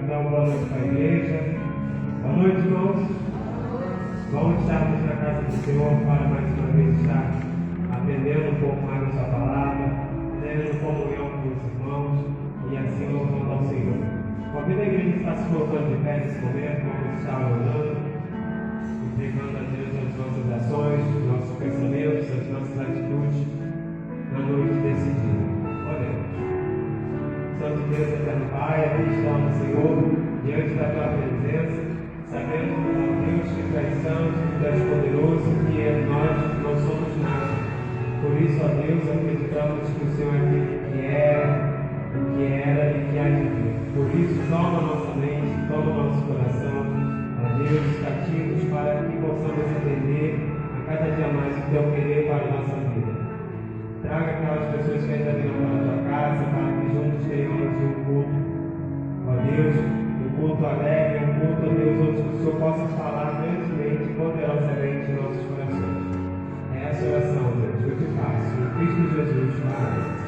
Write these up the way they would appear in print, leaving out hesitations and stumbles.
Então, boa noite para a igreja. Boa noite, irmãos. Vamos estarmos na casa do Senhor para mais uma vez estar aprendendo um pouco mais da sua palavra, tendo comunhão com os irmãos e assim louvando ao Senhor. Convido a igreja que está se colocando de pé nesse momento, vamos estar orando, entregando a Deus as nossas ações, os nossos pensamentos, as nossas atitudes na noite desse dia. Oremos. Santo Deus, eterno Pai, aqui estamos, Senhor, diante da Tua presença, sabendo, ó Deus, que Tu és santo, que Tu és poderoso, que nós não somos nada. Por isso, ó Deus, acreditamos que o Senhor é aquele que era e que há de vir. Por isso, toma nossa mente, toma nosso coração, ó Deus, cativos, para que possamos entender a cada dia mais o Teu querer para a nossa vida. Traga aquelas pessoas que ainda virão para a Tua casa, para que juntos tenhamos um culto, ó Deus, um culto alegre, um culto, ó Deus, onde o Senhor possa falar grandemente e poderosamente em nossos corações. É essa oração, Deus, que eu te faço, em Cristo Jesus, Pai.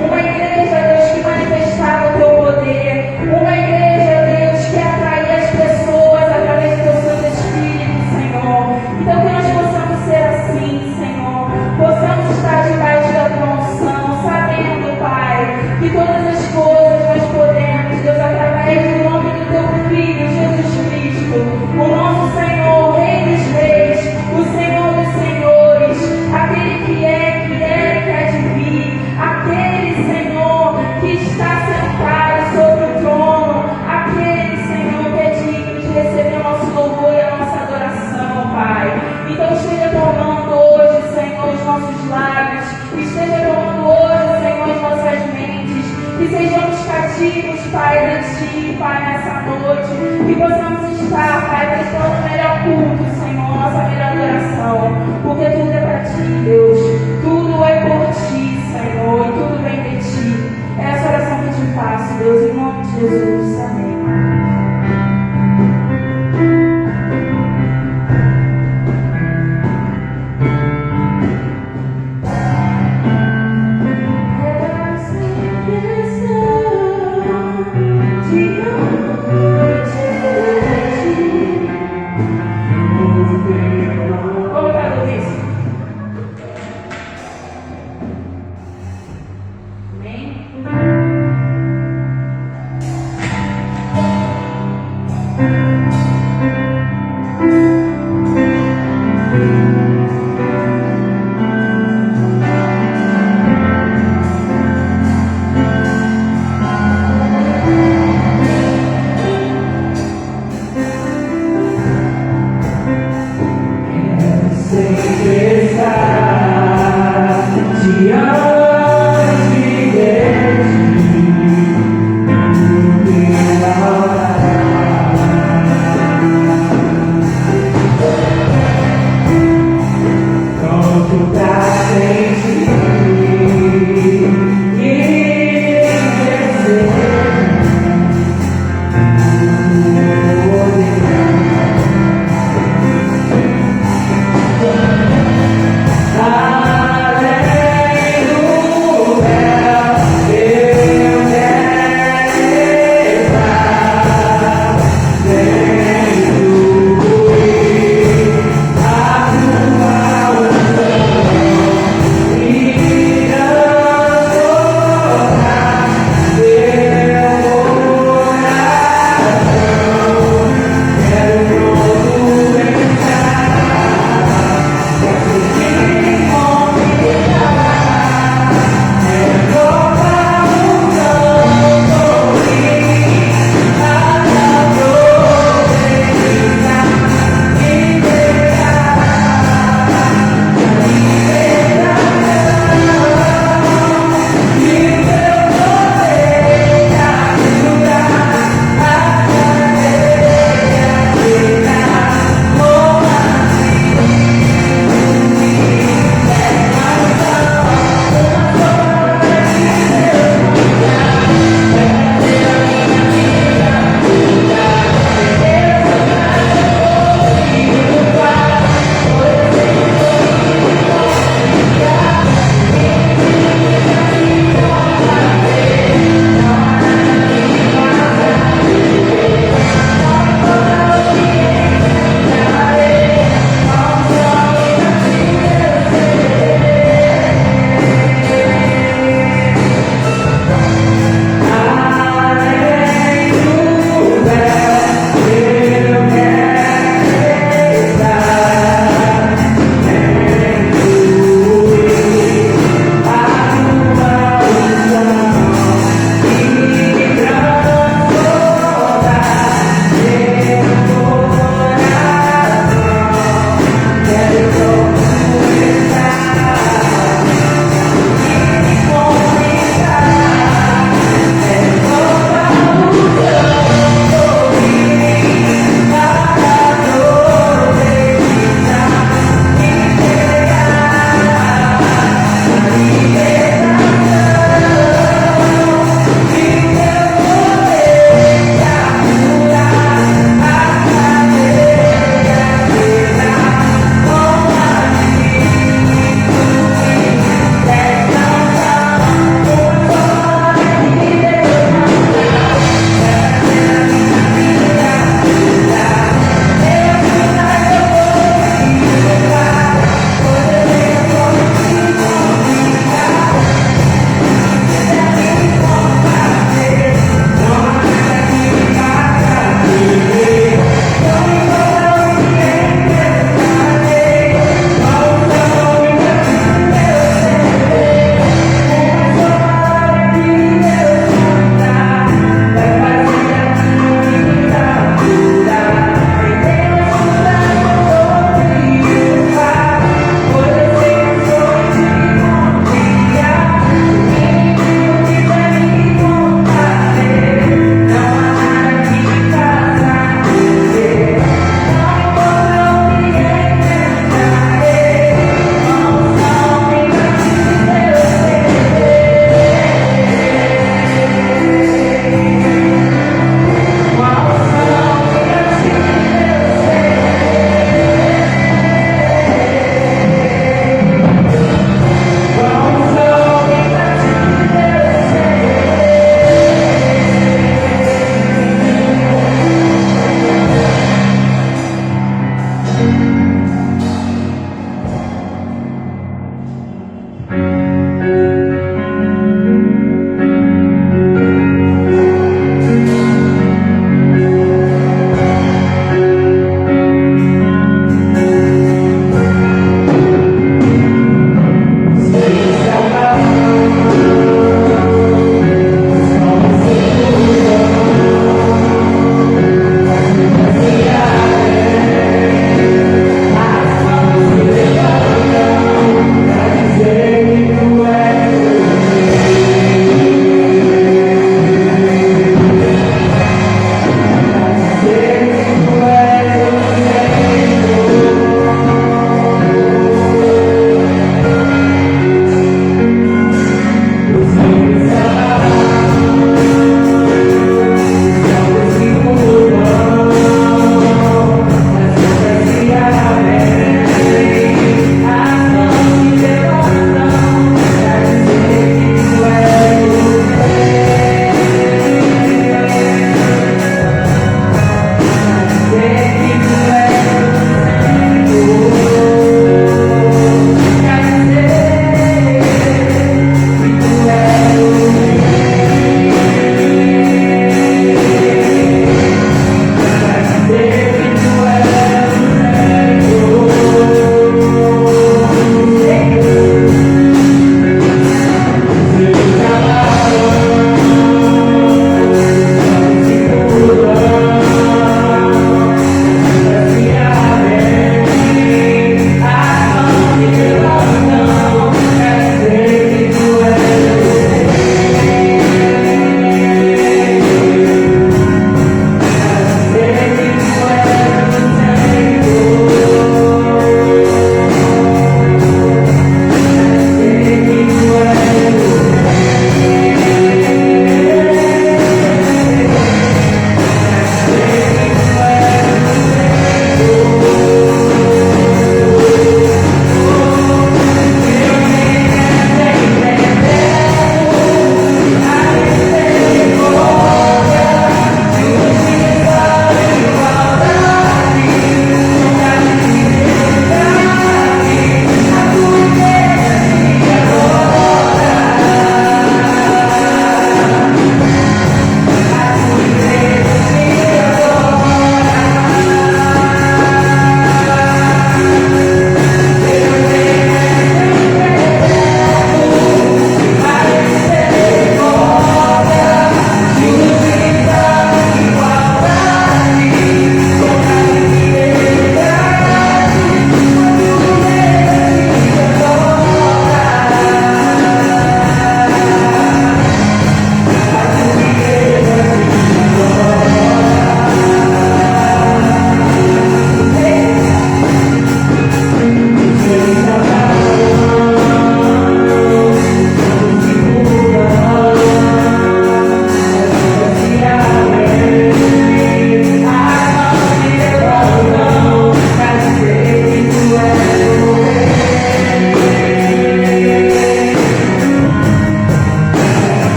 Uma igreja, Deus, que manifestava o teu poder. lábios. Esteja tomando hoje, Senhor, as nossas mentes. Que sejamos cativos, Pai, de Ti, Pai, nessa noite. Que possamos estar, Pai, prestando o melhor culto, Senhor, nossa melhor adoração. Porque tudo é para Ti, Deus. Tudo é por Ti, Senhor, e tudo vem de Ti. É essa oração que Te faço, Deus, em nome de Jesus. Amém.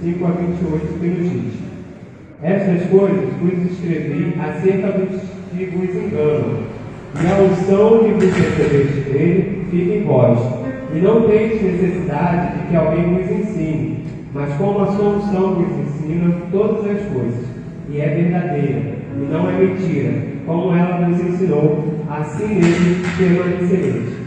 5 a 28, que nos diz: Estas coisas vos escrevi acerca dos que vos enganam, e a unção que vos recebeste dele fica em vós, e não tendes necessidade de que alguém vos ensine, mas como a sua unção vos ensina todas as coisas, e é verdadeira, e não é mentira, como ela nos ensinou, assim nele permanecereis.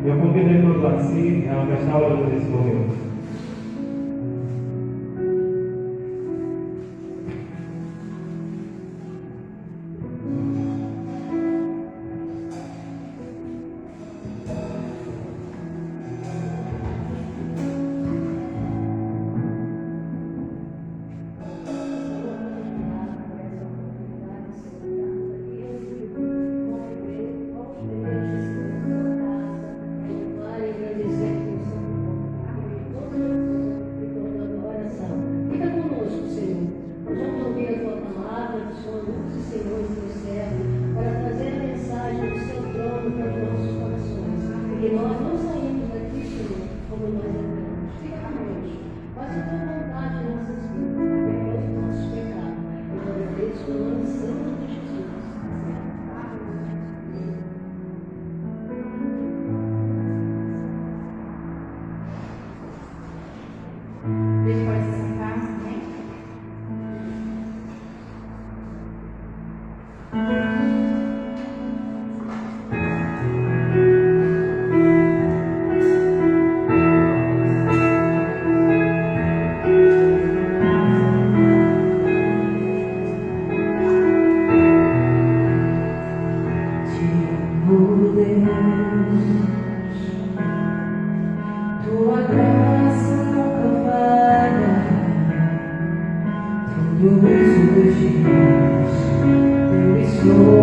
Eu convido a irmã Glaci, ela vai estar orando nesse momento. Todos os dias eu estou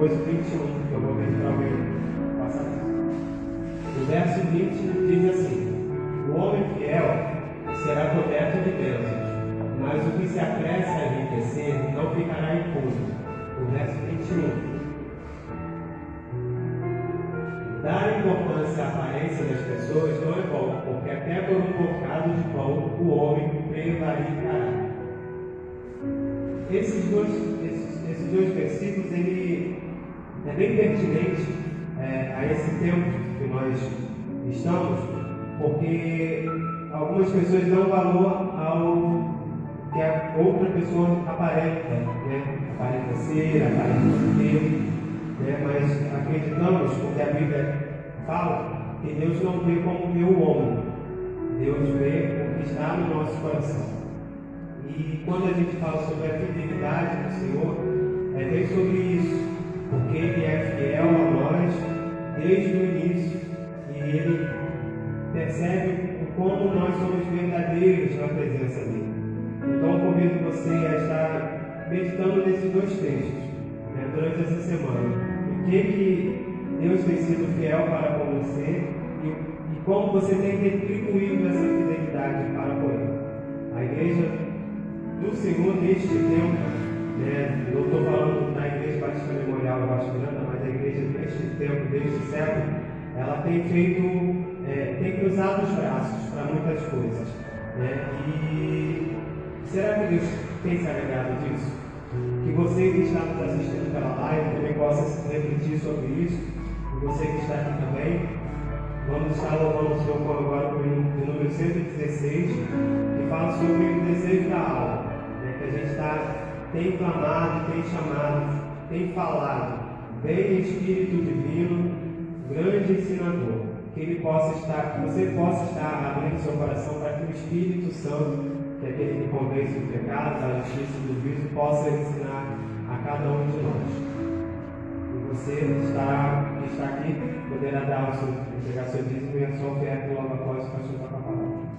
depois o 21, que eu vou pedir para alguém passar. O verso 20 diz assim: o homem fiel será coberto de bênçãos, mas o que se apressa a enriquecer não ficará impune. O verso 21. Dar importância à aparência das pessoas não é bom, porque até por um bocado de pão o homem prevaricará. Esses dois versículos, ele é bem pertinente a esse tempo que nós estamos, porque algumas pessoas dão valor ao que a outra pessoa aparenta, né? Aparenta ser, aparenta ter, né? Mas acreditamos, porque a Bíblia fala, que Deus não vê como vê o homem, Deus vê o que está no nosso coração. E quando a gente fala sobre a fidelidade do Senhor, é bem sobre isso, porque Ele é fiel a nós desde o início e Ele percebe o como nós somos verdadeiros na presença dEle. Então, convido você a estar meditando nesses dois textos, né, durante essa semana. O que Deus tem sido fiel para com você e como você tem retribuído essa fidelidade para com Ele. A igreja do Senhor neste tempo, né, não estou falando da Igreja Batista Memorial da Vasco Grande, mas a igreja deste tempo, deste século, ela tem tem cruzado os braços para muitas coisas, né? E será que Deus tem se alegrado disso? Que você que está nos assistindo pela live também possa refletir sobre isso, e você que está aqui também. Vamos estar louvando o Senhor agora com o número 116, que fala sobre o desejo da alma, né? Que a gente tem clamado, tem chamado, tem falado. Vem Espírito Divino, grande ensinador, que ele possa estar, que você possa estar abrindo seu coração para que o Espírito Santo, que é aquele que convence do pecado, da justiça e do juízo, possa ensinar a cada um de nós. E você que está aqui poderá entregar seu dízimo e a sua oferta logo após o pastor tocar a palavra.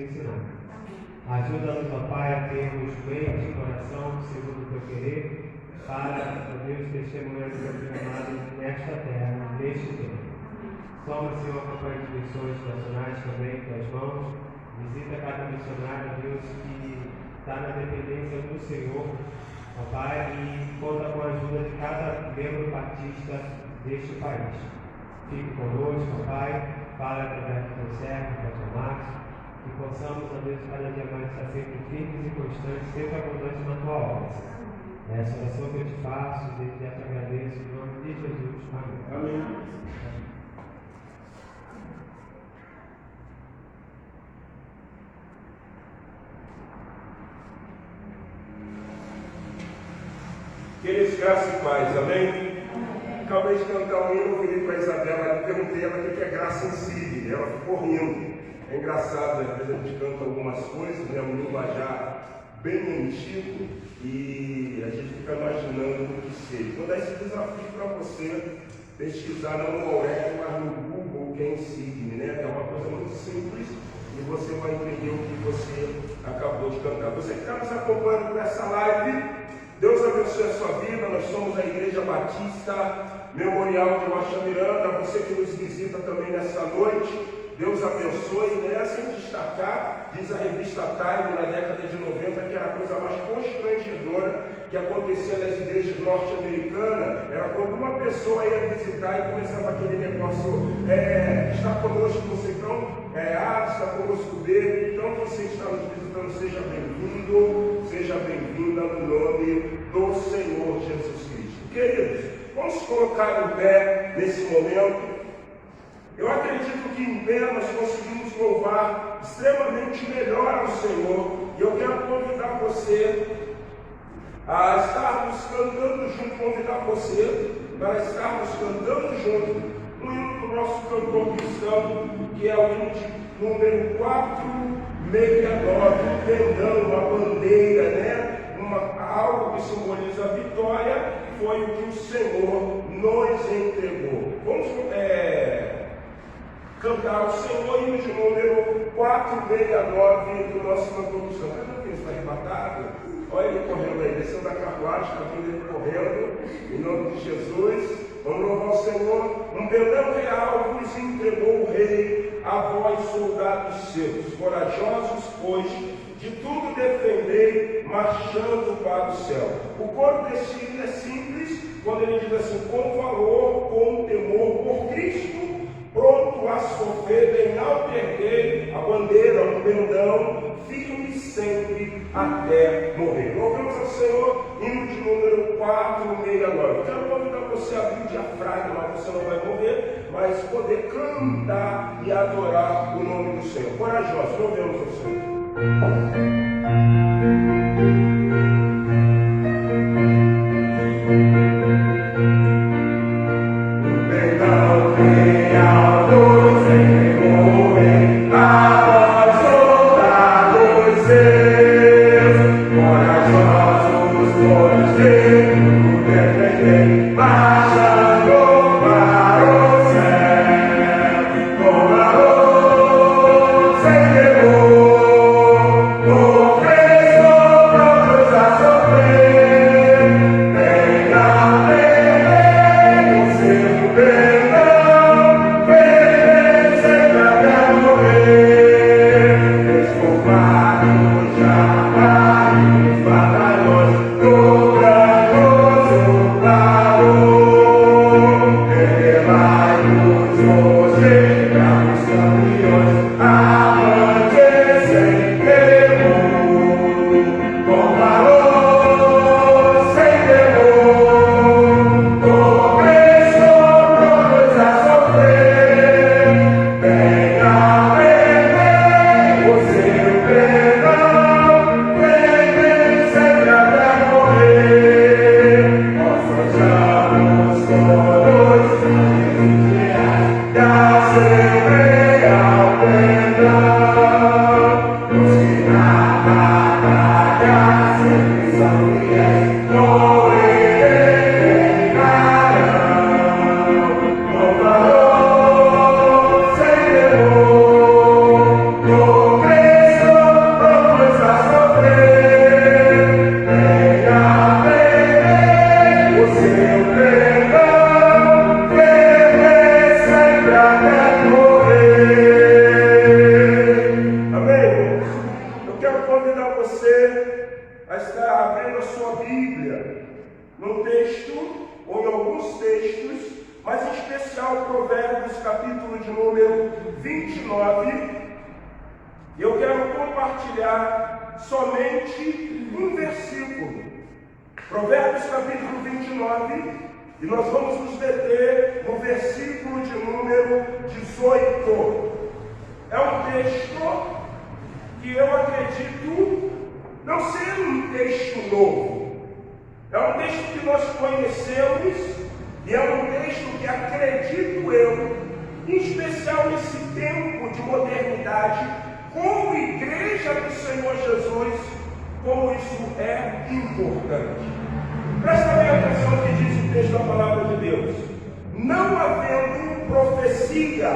ensinar. Ajuda-nos, ó Pai, a termos mente e coração segundo o teu querer, para, ó Deus, testemunhar do teu filho amado nesta terra, neste tempo. Toma, Senhor, a campanha de missões nacionais também em tuas mãos. Visita cada missionário, Deus, que está na dependência do Senhor, ó Pai, e conta com a ajuda de cada membro batista deste país. Fique conosco, ó Pai, fala através do teu servo, Pastor Marcos, que possamos, ó Deus, cada dia mais estar sempre firmes e constantes, sempre abundantes na tua obra. É essa oração que eu te faço, desde já te agradeço, em nome de Jesus. Amém. Amém. Queridos, graça e paz, amém? Acabei de cantar um hino, eu virei para a Isabela e perguntei a ela o que é graça em si, ela ficou rindo. É engraçado, às vezes a gente canta algumas coisas, né, um linguajar bem antigo, e a gente fica imaginando o que seja. Vou dar esse desafio para você pesquisar não no Aurélio, mas no Google, que é Insigne, né? É uma coisa muito simples e você vai entender o que você acabou de cantar. Você que está nos acompanhando nessa live, Deus abençoe a sua vida. Nós somos a Igreja Batista Memorial de Rocha Miranda. Você que nos visita também nessa noite, Deus abençoe, né? Sem destacar, diz a revista Time, na década de 90, que era a coisa mais constrangedora que acontecia nas igrejas norte-americanas, era quando uma pessoa ia visitar e começava aquele negócio, está conosco você, então, está conosco dele, então você está nos visitando, seja bem-vindo, seja bem-vinda no nome do Senhor Jesus Cristo. Queridos, vamos colocar em pé nesse momento. Eu acredito que em pé nós conseguimos louvar extremamente melhor ao Senhor. E eu quero convidar você a estarmos cantando junto, convidar você para estarmos cantando junto no hino do nosso cantor cristão, que é o hino de número 469, pendando uma bandeira, né? Algo que simboliza a vitória, foi o que o Senhor nos entregou. Vamos cantar ao Senhor, hino de número 469 do nosso cantor cristão. Cadê que ele está arrebatado? Olha ele correndo aí, descendo da carruagem, está vindo ele correndo, em nome de Jesus. Vamos louvar o Senhor. Um pendão real vos entregou o Rei, a vós, soldados seus, corajosos, pois, de tudo defendei, marchando para o céu. O coro desse hino é simples, quando ele diz assim: com valor, com temor por Cristo, pronto a sofrer, bem alto erguei a bandeira, o pendão, firme sempre até morrer. Louvemos ao Senhor, hino de número 469. Quero convidar você a abrir o diafragma, mas você não vai morrer, mas poder cantar e adorar o nome do Senhor. Corajosos, louvemos ao Senhor. 29, eu quero compartilhar somente um versículo. Provérbios capítulo 29, e nós vamos nos deter no versículo de número 18. É um texto que eu acredito não ser um texto novo. É um texto que nós conhecemos e é um texto que acredito eu, em especial nesse tempo de modernidade, como igreja do Senhor Jesus, como isso é importante. Presta bem atenção no que diz o texto da palavra de Deus. Não havendo profecia,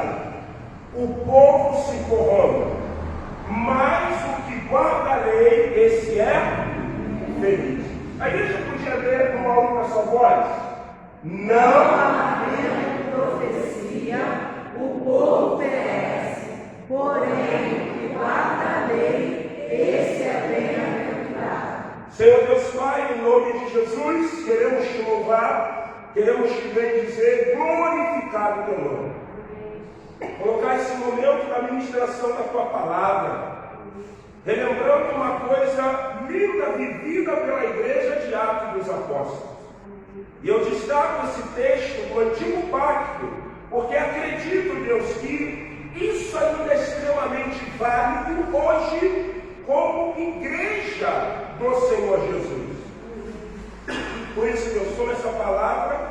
o povo se corrompe, mas o que guarda a lei, esse é feliz. A igreja podia ler numa única só voz? Não havendo profecia, o povo perece, porém o que guarda a lei, esse é bem-aventurado. Senhor Deus Pai, em nome de Jesus, queremos te louvar, queremos te bendizer, glorificar o teu nome. Colocar esse momento da ministração da tua palavra, relembrando uma coisa linda vivida pela igreja de Atos dos Apóstolos. E eu destaco esse texto do Antigo Pacto, porque acredito, Deus, que isso ainda é extremamente válido hoje como igreja do Senhor Jesus. Por isso, Deus, toma essa palavra,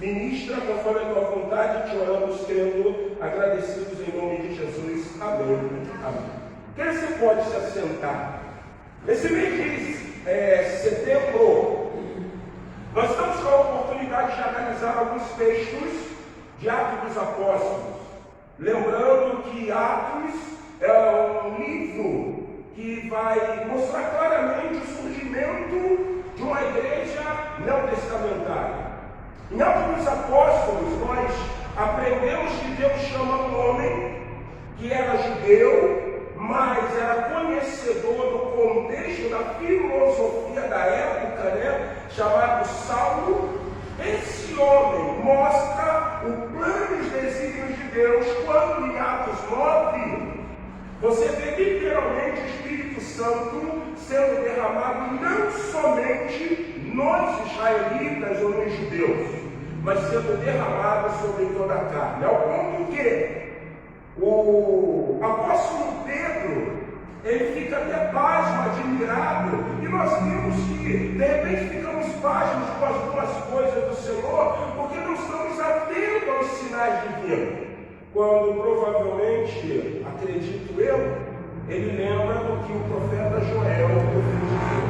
ministra conforme a tua vontade, te oramos, crendo, agradecidos em nome de Jesus. Amém. Amém. Que você pode se assentar. Esse mês de setembro, nós estamos com a oportunidade de analisar alguns textos de Atos dos Apóstolos. Lembrando que Atos é um livro que vai mostrar claramente o surgimento de uma igreja neotestamentária. Em Atos dos Apóstolos, nós aprendemos que Deus chama um homem que era judeu, mas era conhecedor do contexto da filosofia da época, chamado Saulo. Esse homem mostra o plano e os desígnios de Deus quando em Atos 9 você vê literalmente o Espírito Santo sendo derramado não somente nos israelitas ou nos judeus, mas sendo derramado sobre toda a carne, ao ponto que o apóstolo Pedro, ele fica até pasmo, admirado, e nós vimos que, de repente, ficamos pasmos com as duas coisas do Senhor, porque não estamos atentos aos sinais divinos. Quando provavelmente, acredito eu, ele lembra do que o profeta Joel profetizou.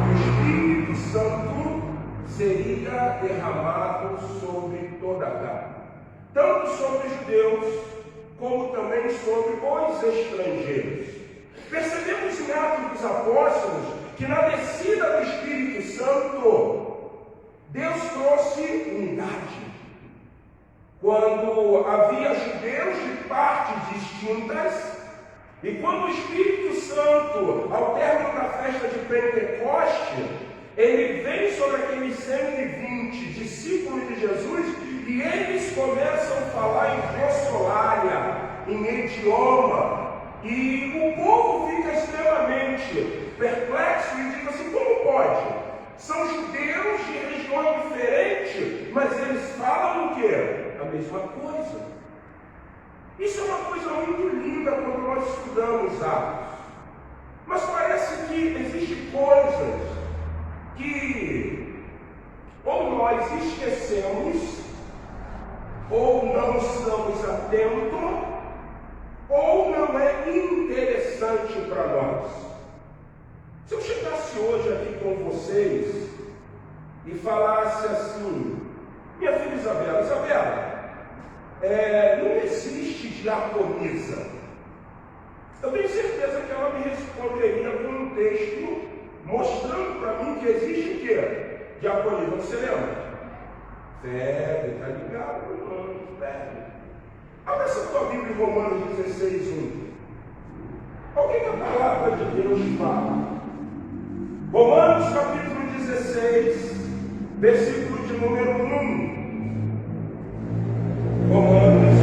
O Espírito Santo seria derramado sobre toda a carne, tanto sobre os judeus, como também sobre os estrangeiros. Percebemos em Atos dos Apóstolos que na descida do Espírito Santo, Deus trouxe unidade. Quando havia judeus de partes distintas, e quando o Espírito Santo, ao término da festa de Pentecoste, ele vem sobre aqueles 120 discípulos de Jesus, e eles começam a falar em glossolalia, em idioma, e o povo fica extremamente perplexo e diz assim: como pode? São judeus de regiões diferentes, mas eles falam o quê? A mesma coisa. Isso é uma coisa muito linda quando nós estudamos Atos. Mas parece que existem coisas que ou nós esquecemos, ou não estamos atentos, ou não é interessante para nós. Se eu chegasse hoje aqui com vocês e falasse assim: minha filha Isabela, não existe diaconisa. Eu tenho certeza que ela me responderia com um texto mostrando para mim que existe o quê? Diaconisa. Você lembra? Febre, está ligado, irmão? Febre. Abra essa tua Bíblia em Romanos 16:1. Olha o que a palavra de Deus fala. Romanos capítulo 16, versículo de número 1. Romanos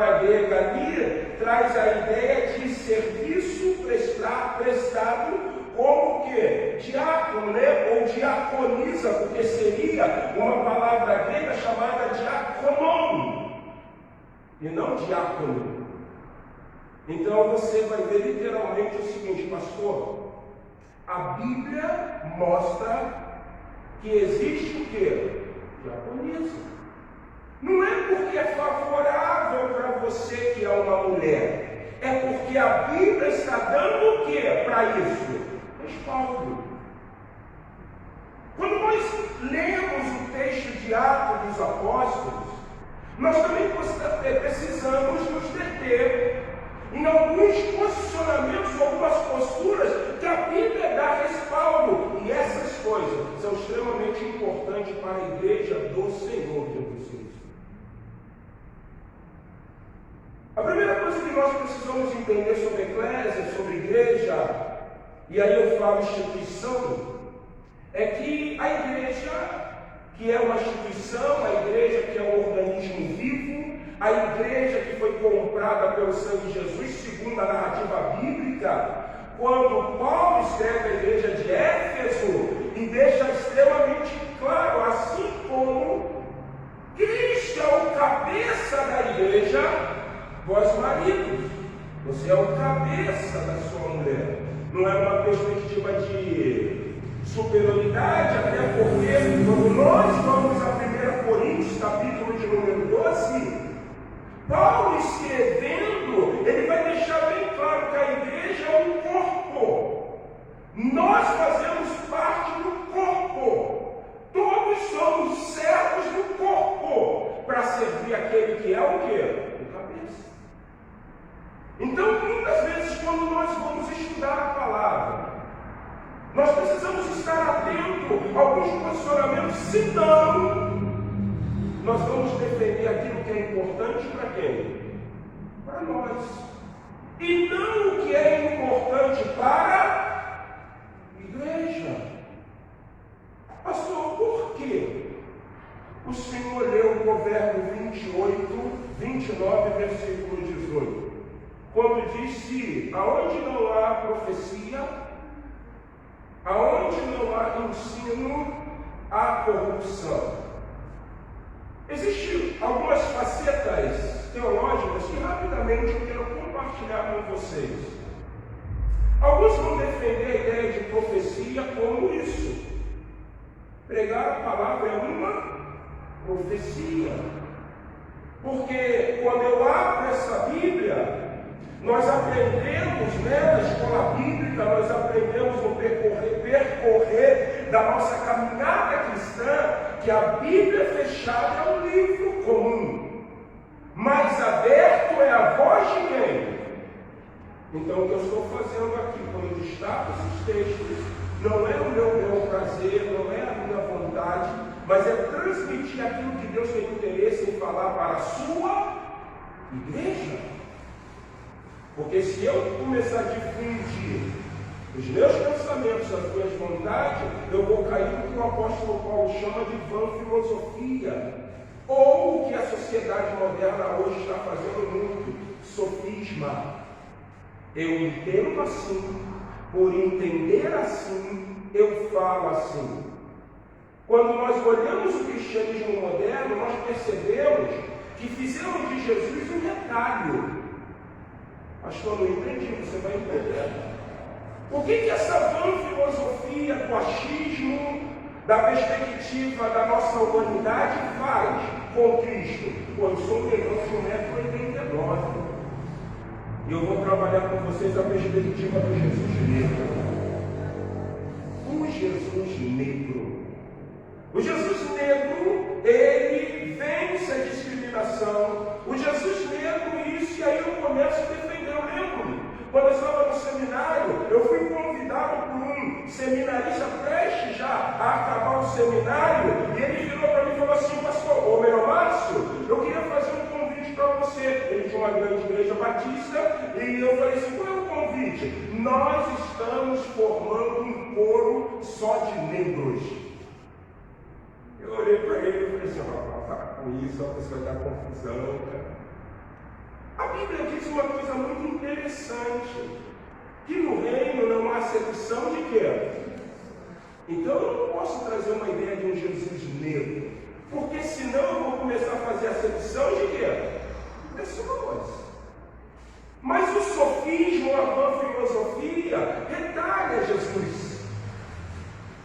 palavra grega ali traz a ideia de serviço prestado como que? Diácono, né? Ou diaconisa, porque seria uma palavra grega chamada diaconon, e não diácono. Então você vai ver literalmente o seguinte, pastor, a Bíblia mostra que existe o quê? Diaconisa. Não é porque é favorável para você que é uma mulher, é porque a Bíblia está dando o que para isso? Respaldo. Quando nós lemos o texto de Atos dos Apóstolos, nós também precisamos nos deter em alguns posicionamentos, algumas posturas que a Bíblia dá respaldo. E essas coisas são extremamente importantes para a igreja do Senhor Jesus Cristo. A primeira coisa que nós precisamos entender sobre a eclésia, sobre a igreja, e aí eu falo instituição, é que a igreja, que é uma instituição, a igreja que é um organismo vivo, a igreja que foi comprada pelo sangue de Jesus, segundo a narrativa bíblica, quando Paulo escreve a igreja de Éfeso e deixa extremamente claro, assim como Cristo é o cabeça da igreja, vós maridos, você é o cabeça da sua mulher. Não é uma perspectiva de superioridade, até porque quando nós vamos a 1 Coríntios, capítulo de número 12, Paulo escrevendo, ele vai deixar bem claro que a igreja é um corpo. Nós fazemos parte do corpo. Todos somos servos do corpo para servir aquele que é o quê? O cabeça. Então, muitas vezes, quando nós vamos estudar a palavra, nós precisamos estar atentos a alguns posicionamentos, senão nós vamos defender aquilo que é importante para quem? Para nós. E não o que é importante para a igreja. Pastor, por quê? O Senhor leu o Provérbio 29, versículo 18. Quando disse, aonde não há profecia, aonde não há ensino, há corrupção. Existem algumas facetas teológicas que rapidamente eu quero compartilhar com vocês. Alguns vão defender a ideia de profecia como isso. Pregar a palavra é uma profecia. Porque quando eu abro essa Bíblia, nós aprendemos, na escola bíblica, nós aprendemos no percorrer da nossa caminhada cristã, que a Bíblia fechada é um livro comum, mas aberto é a voz de quem? Então o que eu estou fazendo aqui, quando eu destaco esses textos, não é o meu prazer, não é a minha vontade, mas é transmitir aquilo que Deus tem interesse em falar para a sua igreja. Porque se eu começar a difundir os meus pensamentos, as minhas vontades, eu vou cair no que o apóstolo Paulo chama de vã filosofia, ou o que a sociedade moderna hoje está fazendo muito, sofisma. Eu entendo assim, por entender assim, eu falo assim. Quando nós olhamos o cristianismo moderno, nós percebemos que fizeram de Jesus um retalho. Pastor, não entendi, você vai entender. O que essa vã filosofia do achismo, da perspectiva da nossa humanidade faz com Cristo? Pô, eu sou melhor de 1,89 m. E eu vou trabalhar com vocês a perspectiva do Jesus negro. O Jesus negro. O Jesus negro, ele vence a discriminação. O Jesus negro, isso, e aí eu começo a defender. Eu lembro, quando eu estava no seminário, eu fui convidado por um seminarista prestes já a acabar o seminário, e ele virou para mim e falou assim, pastor, ô meu Márcio, eu queria fazer um convite para você. Ele tinha uma grande igreja batista, e eu falei assim, qual é o convite? Nós estamos formando um coro só de negros. Eu olhei para ele e falei assim, para com isso, a pessoa vai dar confusão, cara. A Bíblia diz uma coisa muito interessante, que no reino não há acepção de quê? Então eu não posso trazer uma ideia de um Jesus negro, porque senão eu vou começar a fazer acepção de quê? Pessoas. Mas o sofismo, a vã filosofia, retalha Jesus.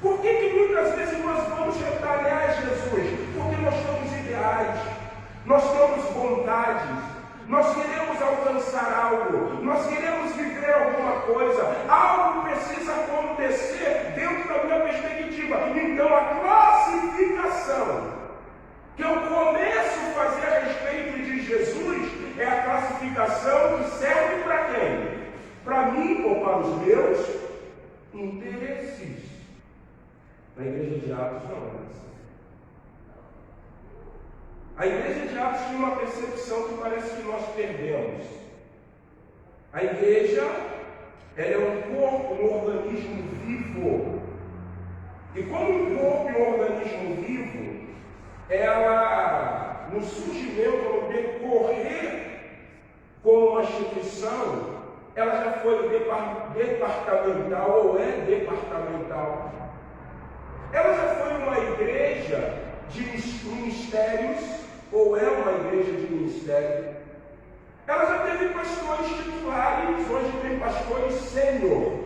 Por que muitas vezes nós vamos retalhar Jesus? Porque nós temos ideais, nós temos vontades, nós queremos alcançar algo, nós queremos viver alguma coisa, algo precisa acontecer dentro da minha perspectiva. Então a classificação que eu começo a fazer a respeito de Jesus é a classificação que serve para quem? Para mim ou para os meus interesses. Na igreja de Atos não é assim. A igreja de Atos tinha uma percepção que parece que nós perdemos. A igreja, ela é um corpo, um organismo vivo. E como um corpo e um organismo vivo, ela, no surgimento, no decorrer como uma instituição, ela já foi departamental ou é departamental. Ela já foi uma igreja de ministérios, ou é uma igreja de ministério. Ela já teve pastores titulares, hoje tem pastores sênior.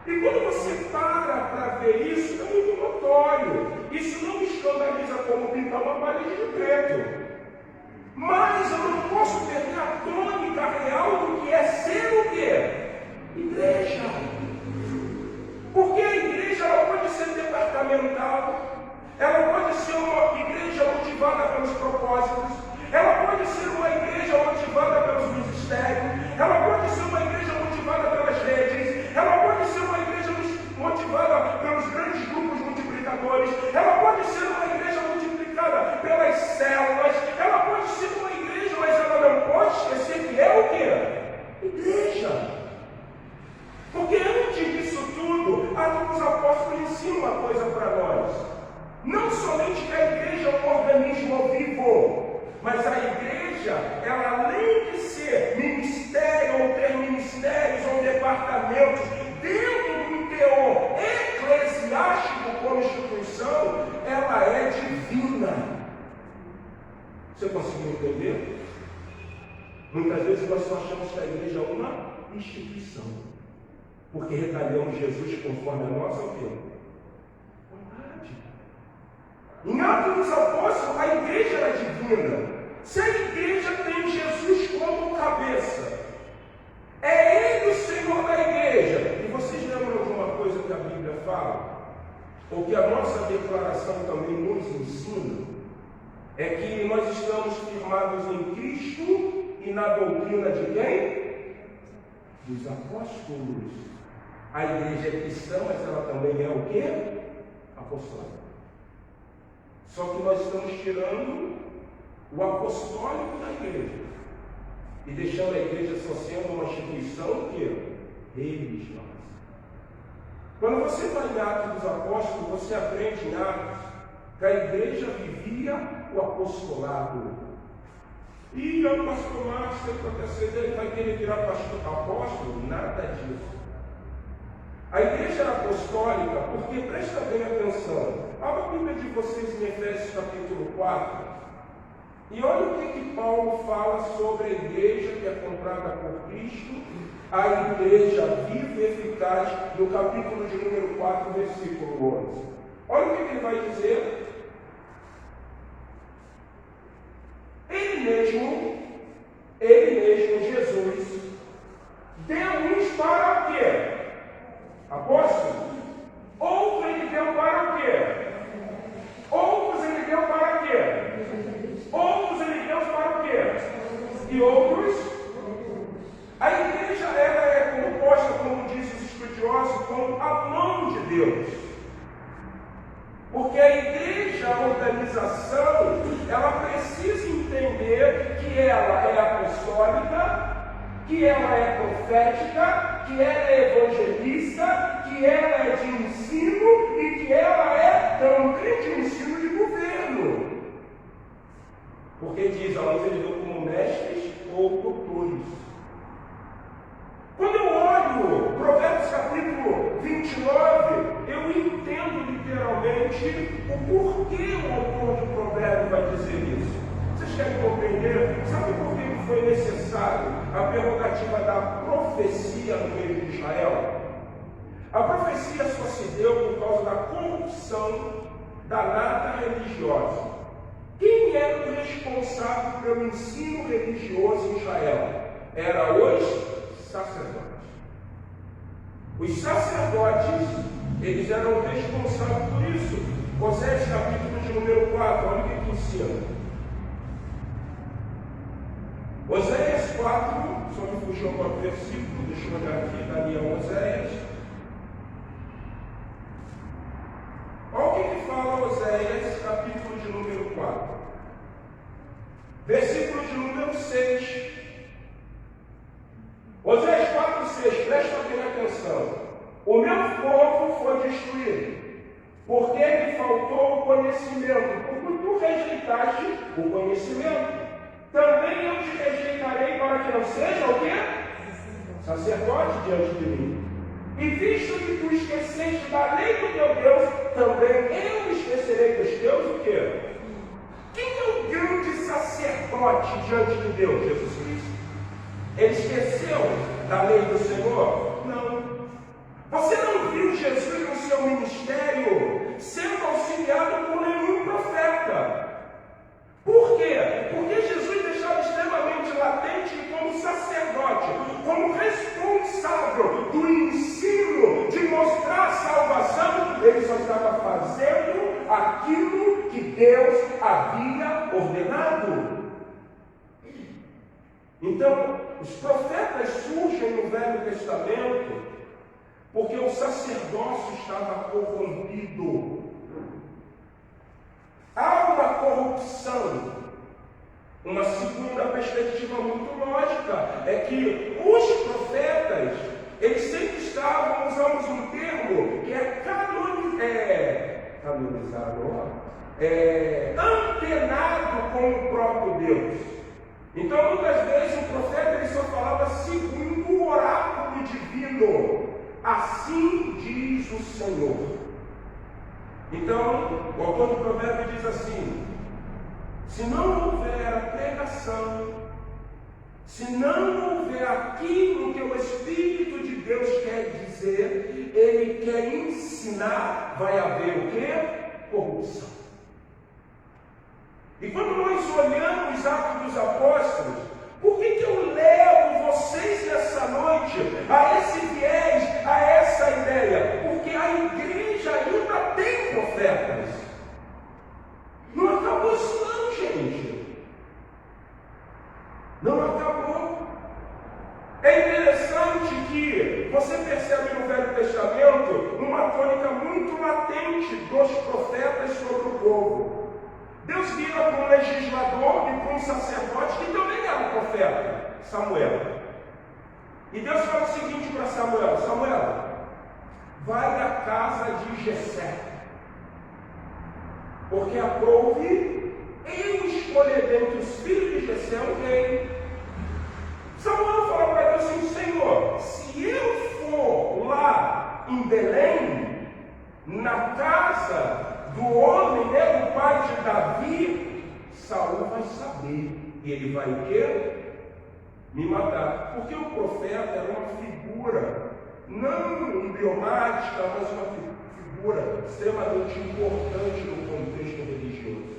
E quando você para ver isso, é muito notório. Isso não me escandaliza como pintar uma parede de preto. Mas eu não posso perder a tônica real do que é ser o quê? Igreja. Porque a igreja ela pode ser departamental, ela pode ser uma igreja motivada pelos propósitos, ela pode ser uma igreja motivada pelos ministérios, ela pode ser uma igreja motivada pelas redes, ela pode ser uma igreja motivada pelos grandes grupos multiplicadores, ela pode ser uma igreja multiplicada pelas células, ela pode ser uma igreja, mas ela não pode esquecer que é o quê? Igreja. Porque antes disso tudo, Atos dos Apóstolos ensina uma coisa para nós. Não somente que a igreja é um organismo vivo, mas a igreja, ela além de ser ministério, ou ter ministérios, ou departamentos, dentro de um teor eclesiástico como instituição, ela é divina. Você conseguiu entender? Muitas vezes nós só achamos que a igreja é uma instituição, porque retalhamos Jesus conforme a nossa vontade. Em Atos dos Apóstolos, a igreja era divina. Se a igreja tem Jesus como cabeça, é Ele o Senhor da igreja. E vocês lembram de uma coisa que a Bíblia fala? Ou que a nossa declaração também nos ensina? É que nós estamos firmados em Cristo e na doutrina de quem? Dos apóstolos. A igreja é cristã, mas ela também é o quê? Apostólica. Só que nós estamos tirando o apostólico da igreja e deixando a igreja só sendo uma instituição que religiosa. Quando você vai em Atos dos Apóstolos, você aprende em Atos que a igreja vivia o apostolado. E o pastor Marcos, se acontecer, ele vai querer virar apóstolo? Nada disso. A igreja era apostólica porque, presta bem atenção, abra a Bíblia de vocês em Efésios capítulo 4, e olha o que Paulo fala sobre a igreja que é comprada por Cristo, a igreja viva e eficaz, no capítulo de número 4, versículo 11. Olha o que ele vai dizer. Ele mesmo, Jesus, deu-nos para o quê? Apóstolo? Outro ele deu para o quê? Outros ele deu para o quê? Outros ele deu para o quê? E outros? A igreja ela é composta, como dizem os estudiosos, como a mão de Deus. Porque a igreja, a organização, ela precisa entender que ela é apostólica, que ela é profética, que ela é evangelista, que ela é de ensino e que ela é também de ensino de governo. Porque diz, a uns ele deu como mestres, ou doutores. Quando eu olho Provérbios capítulo 29, eu entendo literalmente o porquê o autor de Provérbios vai dizer isso. Vocês querem compreender? Sabe por que foi necessário a prerrogativa da profecia no meio de Israel? A profecia só se deu por causa da corrupção da nata religiosa. Quem era o responsável pelo ensino religioso em Israel? Era os sacerdotes. Os sacerdotes, eles eram responsáveis por isso. Oséias capítulo de número 4, olha o que ensina. Oséias 4, só me fugiu agora o versículo, deixa eu olhar aqui, Daniel, Oséias. Olha o que fala Oséias, capítulo de número 4. Versículo de número 6. Oséias 4, 6, presta bem atenção. O meu povo foi destruído, porque lhe faltou o conhecimento, porque tu rejeitaste o conhecimento. Também eu te rejeitarei para que não seja o quê? Sacerdote diante de mim. E visto que tu esqueceste da lei do teu Deus, também eu esquecerei dos teus o quê? Quem é o grande sacerdote diante de Deus? Jesus Cristo. Ele esqueceu da lei do Senhor? Não. Você não viu Jesus no seu ministério sendo auxiliado por nenhum profeta. Por quê? Porque Jesus deixava extremamente latente que como sacerdote, como responsável do ensino de mostrar a salvação, ele só estava fazendo aquilo que Deus havia ordenado. Então, os profetas surgem no Velho Testamento porque o sacerdócio estava corrompido. Há uma corrupção. Uma segunda perspectiva muito lógica é que os profetas, eles sempre estavam, usamos um termo que é antenado com o próprio Deus. Então, muitas vezes, o profeta ele só falava segundo o oráculo divino. Assim diz o Senhor. Então, o autor do provérbio diz assim: se não houver a pregação, se não houver aquilo que o Espírito de Deus quer dizer, ele quer ensinar, vai haver o quê? Corrupção. E quando nós olhamos Atos dos Apóstolos, por que eu levo vocês nessa noite a esse viés, a essa ideia? Porque a igreja ainda tem profetas. Não acabou isso não, gente. Não acabou. É interessante que você percebe no Velho Testamento uma tônica muito latente dos profetas sobre o povo. Deus vira para um legislador e para um sacerdote que também era um profeta, Samuel. E Deus fala o seguinte para Samuel: Samuel, vai à casa de Jessé, porque aprouve eu escolher dentre os filhos de Jessé um rei. Samuel fala para Deus assim: Senhor, se eu for lá em Belém, na casa do homem, do pai de Davi, Saul vai saber, e ele vai o quê? Me matar. Porque o profeta era uma figura, não emblemática, mas uma figura extremamente importante no contexto religioso.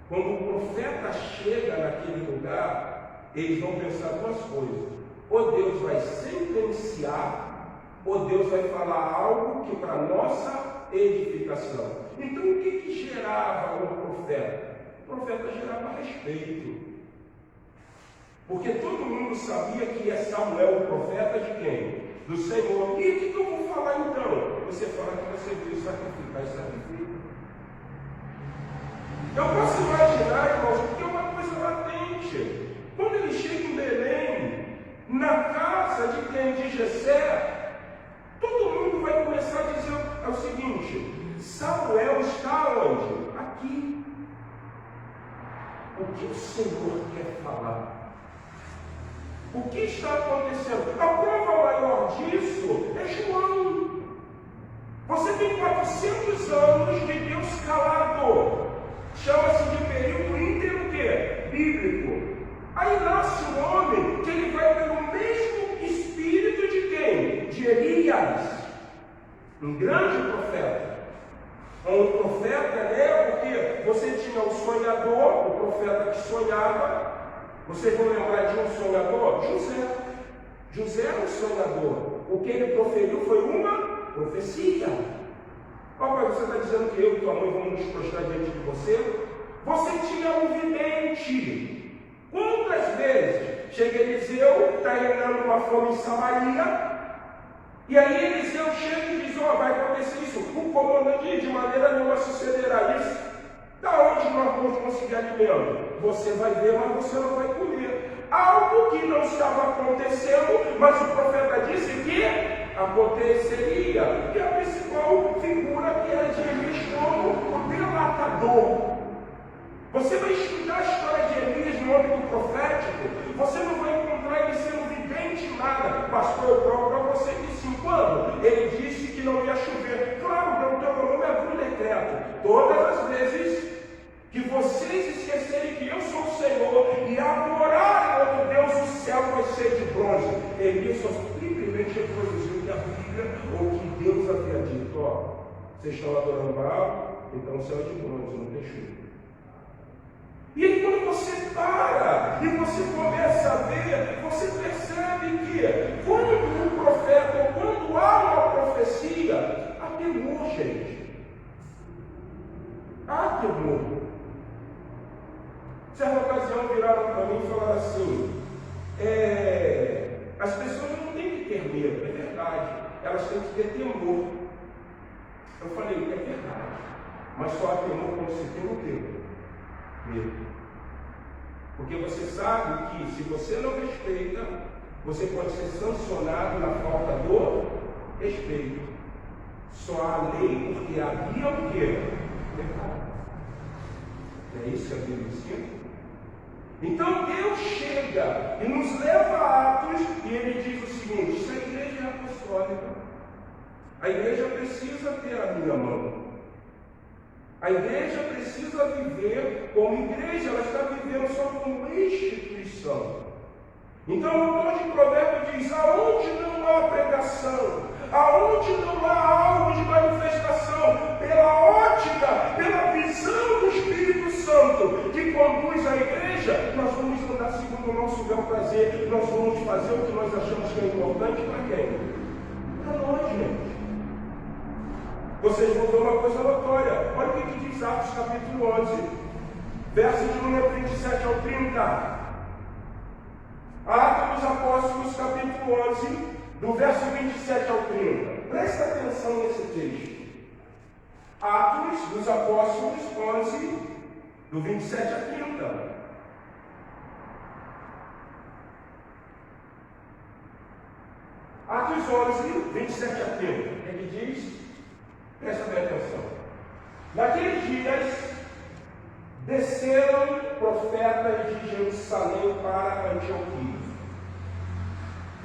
Quando o profeta chega naquele lugar, eles vão pensar duas coisas: ou Deus vai sentenciar, ou Deus vai falar algo que para nossa edificação. Então, o que gerava o profeta? O profeta gerava respeito. Porque todo mundo sabia que é Samuel o profeta de quem? Do Senhor. E o que eu vou falar então? Você fala que você veio sacrificar e sacrifica. Eu posso imaginar, irmãos, porque é uma coisa latente. Quando ele chega em Belém, na casa de quem? De Jessé, todo mundo vai começar a dizer o seguinte: Samuel está onde? Aqui. O que o Senhor quer falar? O que está acontecendo? A prova maior disso é João. Você tem 400 anos de Deus calado. Chama-se de período bíblico. Aí nasce um homem que ele vai pelo mesmo espírito de quem? De Elias, um grande profeta. Um profeta, né? Porque você tinha o sonhador, o profeta que sonhava. Vocês vão lembrar de um sonhador? José. José era um sonhador. O que ele proferiu foi uma profecia. Papai, você está dizendo que eu e tua mãe vamos nos prostrar diante de você? Você tinha um vidente. Quantas vezes chega Eliseu, está reinando uma fome em Samaria, e aí Eliseu chega e diz: vai acontecer isso. O comandante diz: de maneira nenhuma sucederá isso. Da onde nós vamos conseguir alimento? Você vai ver, mas você não vai comer. Algo que não estava acontecendo, mas o profeta disse que aconteceria. E a principal figura que era de Elias como o delatador. Você vai estudar a história de Elias no âmbito profético, você não vai encontrar ele sendo vidente em nada. Pastor, eu provo para você que sim. Quando ele disse que não ia chover, claro, Deuteronômio abriu um decreto. Todas as vezes que vocês esquecerem que eu sou o Senhor e adorarem outro Deus, o céu vai ser de bronze. Elias só simplesmente reproduziu que a Bíblia ou que Deus havia dito: vocês estão adorando Baal, então o céu é de bronze, não tem chuva. E aí quando você para e você começa a ver, você percebe que quando um profeta ou quando há uma profecia, há temor, gente. Há temor. Certa ocasião viraram para mim e falaram assim: as pessoas não têm que ter medo, é verdade, elas têm que ter temor. Eu falei: é verdade, mas só há temor quando se tem o quê? Medo. Porque você sabe que se você não respeita, você pode ser sancionado na falta do respeito. Só há lei porque havia o quê? Pecado. É isso que a Bíblia ensina. Então Deus chega e nos leva a Atos e ele diz o seguinte: se a igreja é apostólica, a igreja precisa ter a minha mão. A igreja precisa viver como igreja, ela está vivendo só como instituição. Então o autor de Provérbios diz: aonde não há pregação, aonde não há algo de manifestação, pela ótica, pela visão do Espírito Santo que conduz a igreja, nós vamos andar segundo o nosso bel prazer, nós vamos fazer o que nós achamos que é importante para quem? Para nós, gente. Vocês vão ver uma coisa notória. Olha o que diz Atos capítulo 11, versos de número 27 ao 30. Atos dos Apóstolos capítulo 11, do verso 27 ao 30. Presta atenção nesse texto. Atos dos Apóstolos 11, do 27 a 30. Atos 11, 27 a 30. Ele diz: presta bem atenção. Naqueles dias, desceram profetas de Jerusalém para Antioquia.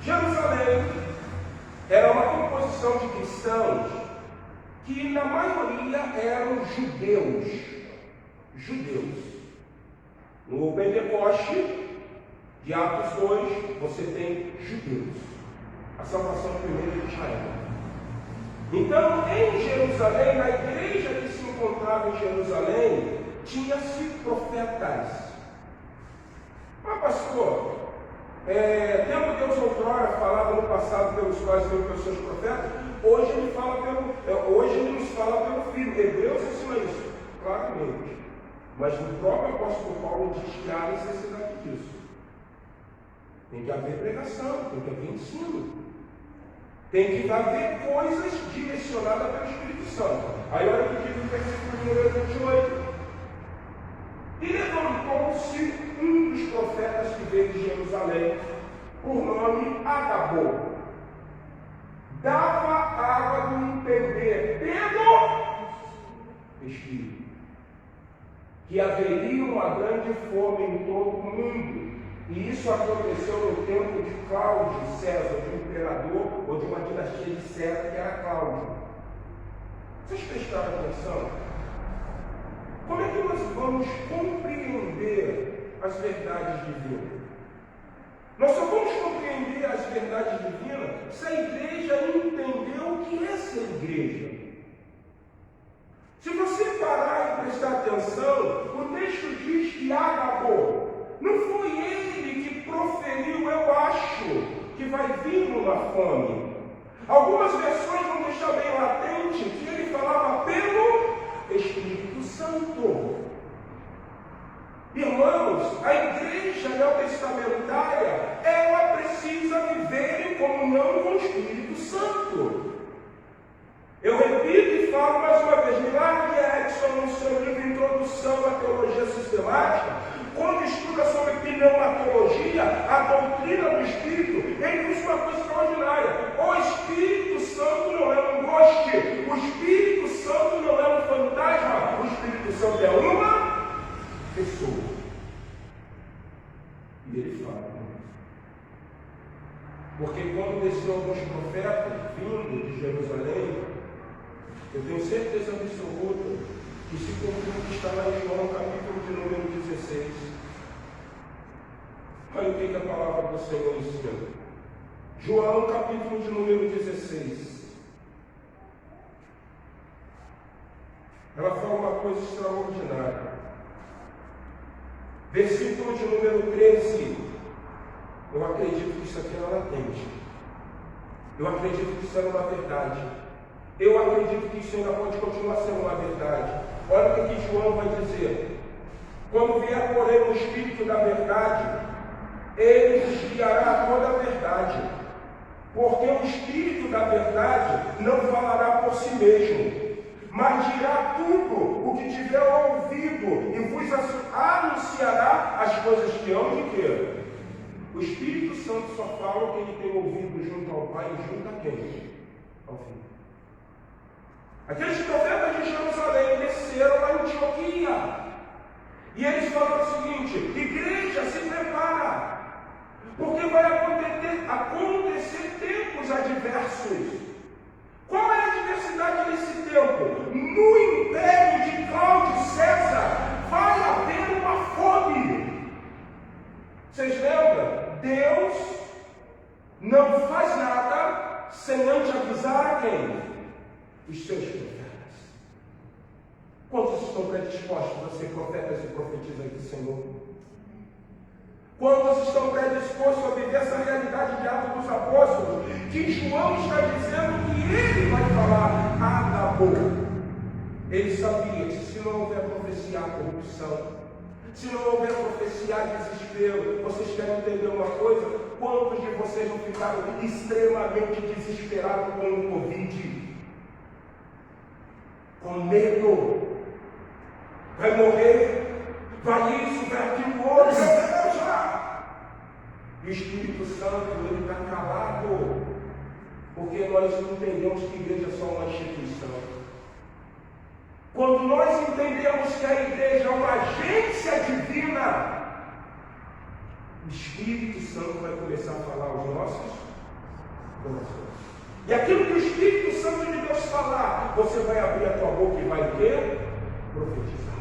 Jerusalém era uma composição de cristãos que, na maioria, eram judeus. No Pentecoste, de Atos 2, você tem judeus. A salvação primeira de Israel. Então, em Jerusalém, na igreja que se encontrava em Jerusalém, tinha-se profetas. Pastor, tendo Deus outrora falado no passado pelos quais veio pelos seus profetas, hoje ele nos fala pelo Filho. Hebreus ensina isso, claramente. Mas o próprio apóstolo Paulo diz que há necessidade disso. Tem que haver pregação, tem que haver ensino. Tem que haver coisas direcionadas pelo Espírito Santo. Aí olha o que diz no versículo número 28. E levantou-se um dos profetas que veio de Jerusalém, por nome Agabô. Dava água do entender pelo Espírito, que haveria uma grande fome em todo o mundo, E isso aconteceu no tempo de Cláudio César, de um imperador ou de uma dinastia de César, que era Cláudio. Vocês prestaram atenção? Como é que nós vamos compreender as verdades divinas? Nós só vamos compreender as verdades divinas se a igreja entender o que é ser igreja. Se você parar e prestar atenção, o texto diz que Ágabo não foi ele que proferiu, eu acho, que vai vir uma fome. Algumas versões vão deixar bem latente que ele falava pelo Espírito Santo. Irmãos, a igreja neotestamentária, ela precisa viver em comunhão com o Espírito Santo. Eu repito e falo mais uma vez, Milagre Edson, no seu livro Introdução à Teologia Sistemática, quando estuda sobre pneumatologia, a doutrina do Espírito, ele diz uma coisa extraordinária. O Espírito Santo não é um goste, o Espírito Santo não é um fantasma, o Espírito Santo é uma pessoa. E ele fala, porque quando desceu alguns profetas vindo de Jerusalém, eu tenho certeza absoluta que se cumpriu o que está lá em João, capítulo de número 16. Olha o que a palavra do Senhor ensina. João, capítulo de número 16. Ela fala uma coisa extraordinária. Versículo de número 13. Eu acredito que isso aqui era latente. Eu acredito que isso era uma verdade. Eu acredito que isso ainda pode continuar sendo uma verdade. Olha o que João vai dizer. Quando vier, porém, o Espírito da verdade, ele nos guiará toda a verdade. Porque o Espírito da verdade não falará por si mesmo, mas dirá tudo o que tiver ouvido e vos anunciará as coisas que hão de quê? O Espírito Santo só fala o que ele tem ouvido junto ao Pai e junto a quem? Ao Filho. Aqueles profetas de Jerusalém desceram lá em Antioquia. E eles falaram o seguinte: igreja, se prepara, porque vai acontecer tempos adversos. Qual é a adversidade desse tempo? No império de Cláudio César vai haver uma fome. Vocês lembram? Deus não faz nada sem antes avisar a quem? Os seus profetas. Quantos estão predispostos a ser profetas e profetizas do Senhor? Quantos estão predispostos a viver essa realidade de Atos dos Apóstolos, que João está dizendo que ele vai falar Ágabo? Ele sabia que se não houver profecia, há corrupção. Se não houver profecia, há desespero. Vocês querem entender uma coisa? Quantos de vocês não ficaram extremamente desesperados com o Covid? Com medo? Vai morrer? Vai isso, vai aquilo outro? E o Espírito Santo, ele está calado, porque nós não entendemos que a igreja é só uma instituição. Quando nós entendemos que a igreja é uma agência divina, o Espírito Santo vai começar a falar aos nossos corações. E aquilo que o Espírito Santo de Deus falar, você vai abrir a tua boca e vai o quê? Profetizar.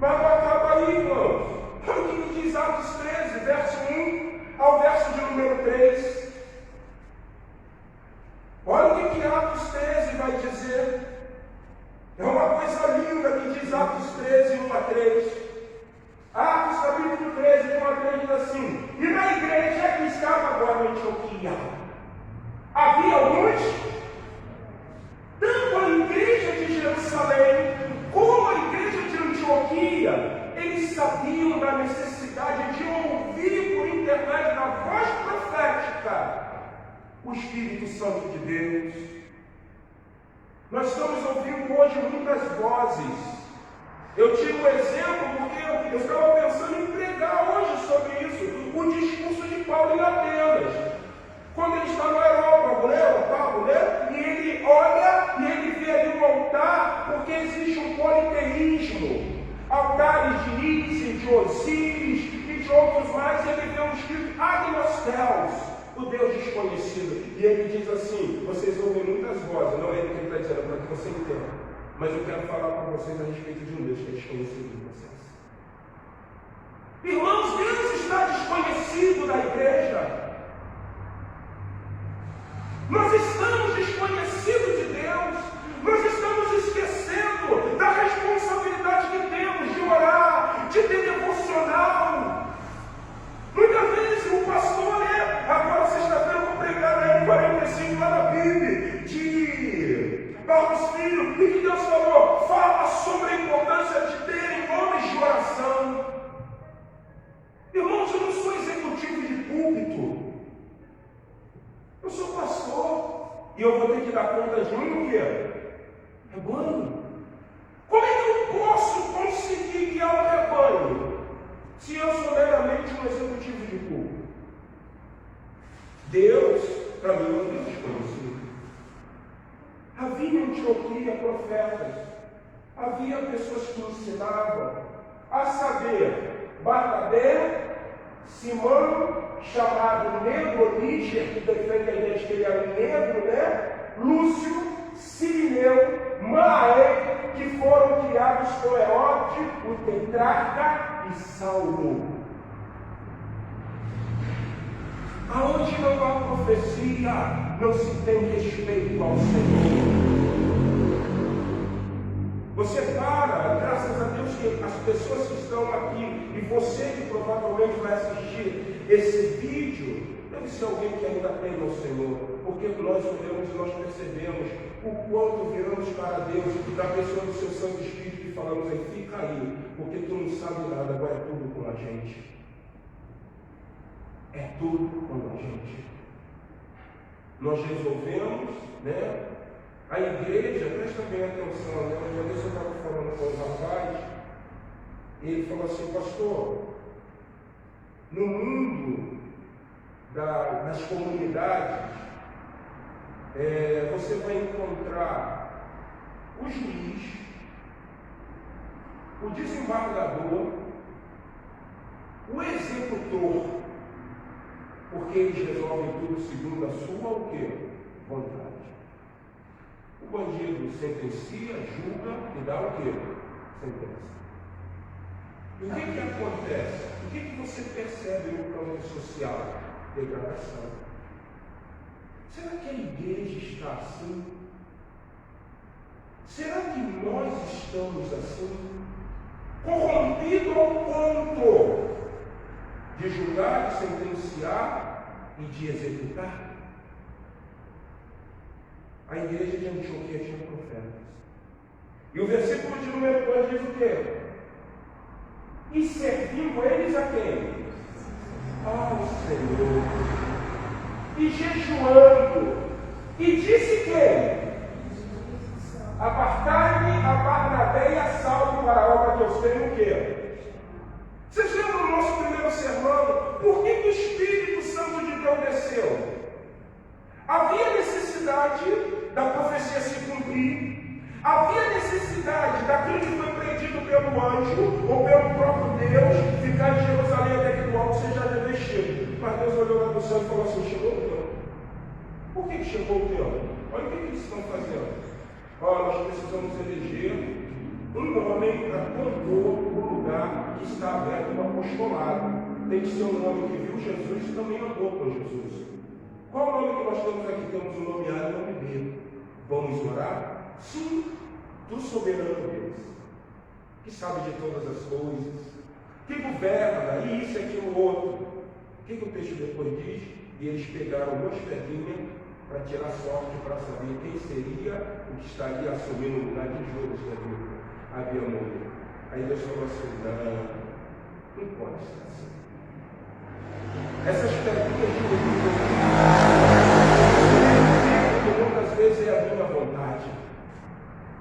Mas não acaba aí, irmãos. Olha o que me diz Atos 13, verso 1 ao verso de número 3. Olha o que Atos 13 vai dizer. É uma coisa linda que diz Atos 13, 1 a 3. Atos capítulo 13, 1 a 3 diz assim: e na igreja que estava agora em Antioquia, havia alguns, tanto a igreja de Jerusalém como a igreja de Antioquia, eles sabiam da necessidade de ouvir por intermédio da voz profética o Espírito Santo de Deus. Nós estamos ouvindo hoje muitas vozes. Eu tiro um exemplo porque eu estava pensando em pregar hoje sobre isso, o discurso de Paulo em Atenas. Quando ele está no aerópago, né? E ele olha e ele vê ali um altar, porque existe um politeísmo. Altares de Ísis, de Osíris e de outros mais, ele vê um escrito Agnostéus, o Deus desconhecido. E ele diz assim: vocês ouvem muitas vozes, não é ele que ele está dizendo, para que você entenda. Mas eu quero falar para vocês a respeito de um Deus que é desconhecido de vocês. Irmãos, Deus está desconhecido da igreja. Nós estamos desconhecidos de Deus. Nós estamos esquecendo da responsabilidade que temos de orar, de ter devocional. Muitas vezes o pastor, né? Agora sexta-feira eu vou pregar 45 lá na Bíblia, de Marcos Filho, e que Deus falou, fala sobre a importância de terem homens de oração. Irmãos, eu não sou executivo de púlpito. Eu sou pastor. E eu vou ter que dar conta de mim o quê? Rebanho. Como é que eu posso conseguir guiar o rebanho se eu sou meramente um executivo de culto? Deus, para mim, é um Deus desconhecido. Havia em Antioquia profetas, havia pessoas que ensinavam, a saber, Barnabé, Simão, chamado Negoníger, que defende a ideia de que ele era negro, né? Lúcio, Sirineu, Maé, que foram criados por Herodes, o tetrarca, e Saulo. Aonde não há profecia, não se tem respeito ao Senhor. Você para, graças a Deus que as pessoas que estão aqui, e você que provavelmente vai assistir esse vídeo, deve ser alguém que ainda tem no Senhor, porque nós olhamos e nós percebemos o quanto viramos para Deus, da pessoa do seu Santo Espírito, e falamos aí, fica aí, porque tu não sabe nada, agora é tudo com a gente. É tudo com a gente. Nós resolvemos, né? A igreja, presta bem atenção, né? Uma vez eu estava falando com o rapaz, e ele falou assim, pastor, no mundo das comunidades, você vai encontrar o juiz, o desembargador, o executor, porque eles resolvem tudo segundo a sua o quê? Vontade. O bandido sentencia, julga e dá o quê? Sentença. E o que acontece? O que você percebe no plano social? Degradação. Será que a igreja está assim? Será que nós estamos assim? Corrompido ao ponto de julgar, de sentenciar e de executar? A igreja de Antioquia tinha profetas. E o versículo de número 2 diz o quê? E servindo eles a quem? Ao Senhor. E jejuando. E disse quem? Apartai-me a Barnabé e a Saulo para a obra que eu tenho o quê? Vocês lembram do nosso primeiro sermão? Por que o Espírito Santo de Deus desceu? Havia necessidade da profecia se cumprir. Havia necessidade daquilo que foi predito pelo anjo ou pelo próprio Deus ficar em Jerusalém até que do alto seja revestido. Mas Deus olhou lá do céu e falou assim: chegou o tempo. Por que chegou o tempo? Olha o que eles estão fazendo. Nós precisamos eleger um homem para compor o lugar que está aberto no apostolado. Tem que ser um homem que viu Jesus e também andou com Jesus. Qual o nome que nós temos aqui? Temos um nome A e um nome B. Vamos orar? Sim, do soberano Deus, que sabe de todas as coisas, que governa, e isso, aquilo, outro. O que o texto depois diz? E eles pegaram duas pedrinhas para tirar sorte, para saber quem seria o que estaria assumindo o lugar de Judas que havia morrido. Aí Deus falou assim: não pode ser assim. Essas pedrinhas de que muitas vezes é a minha vontade.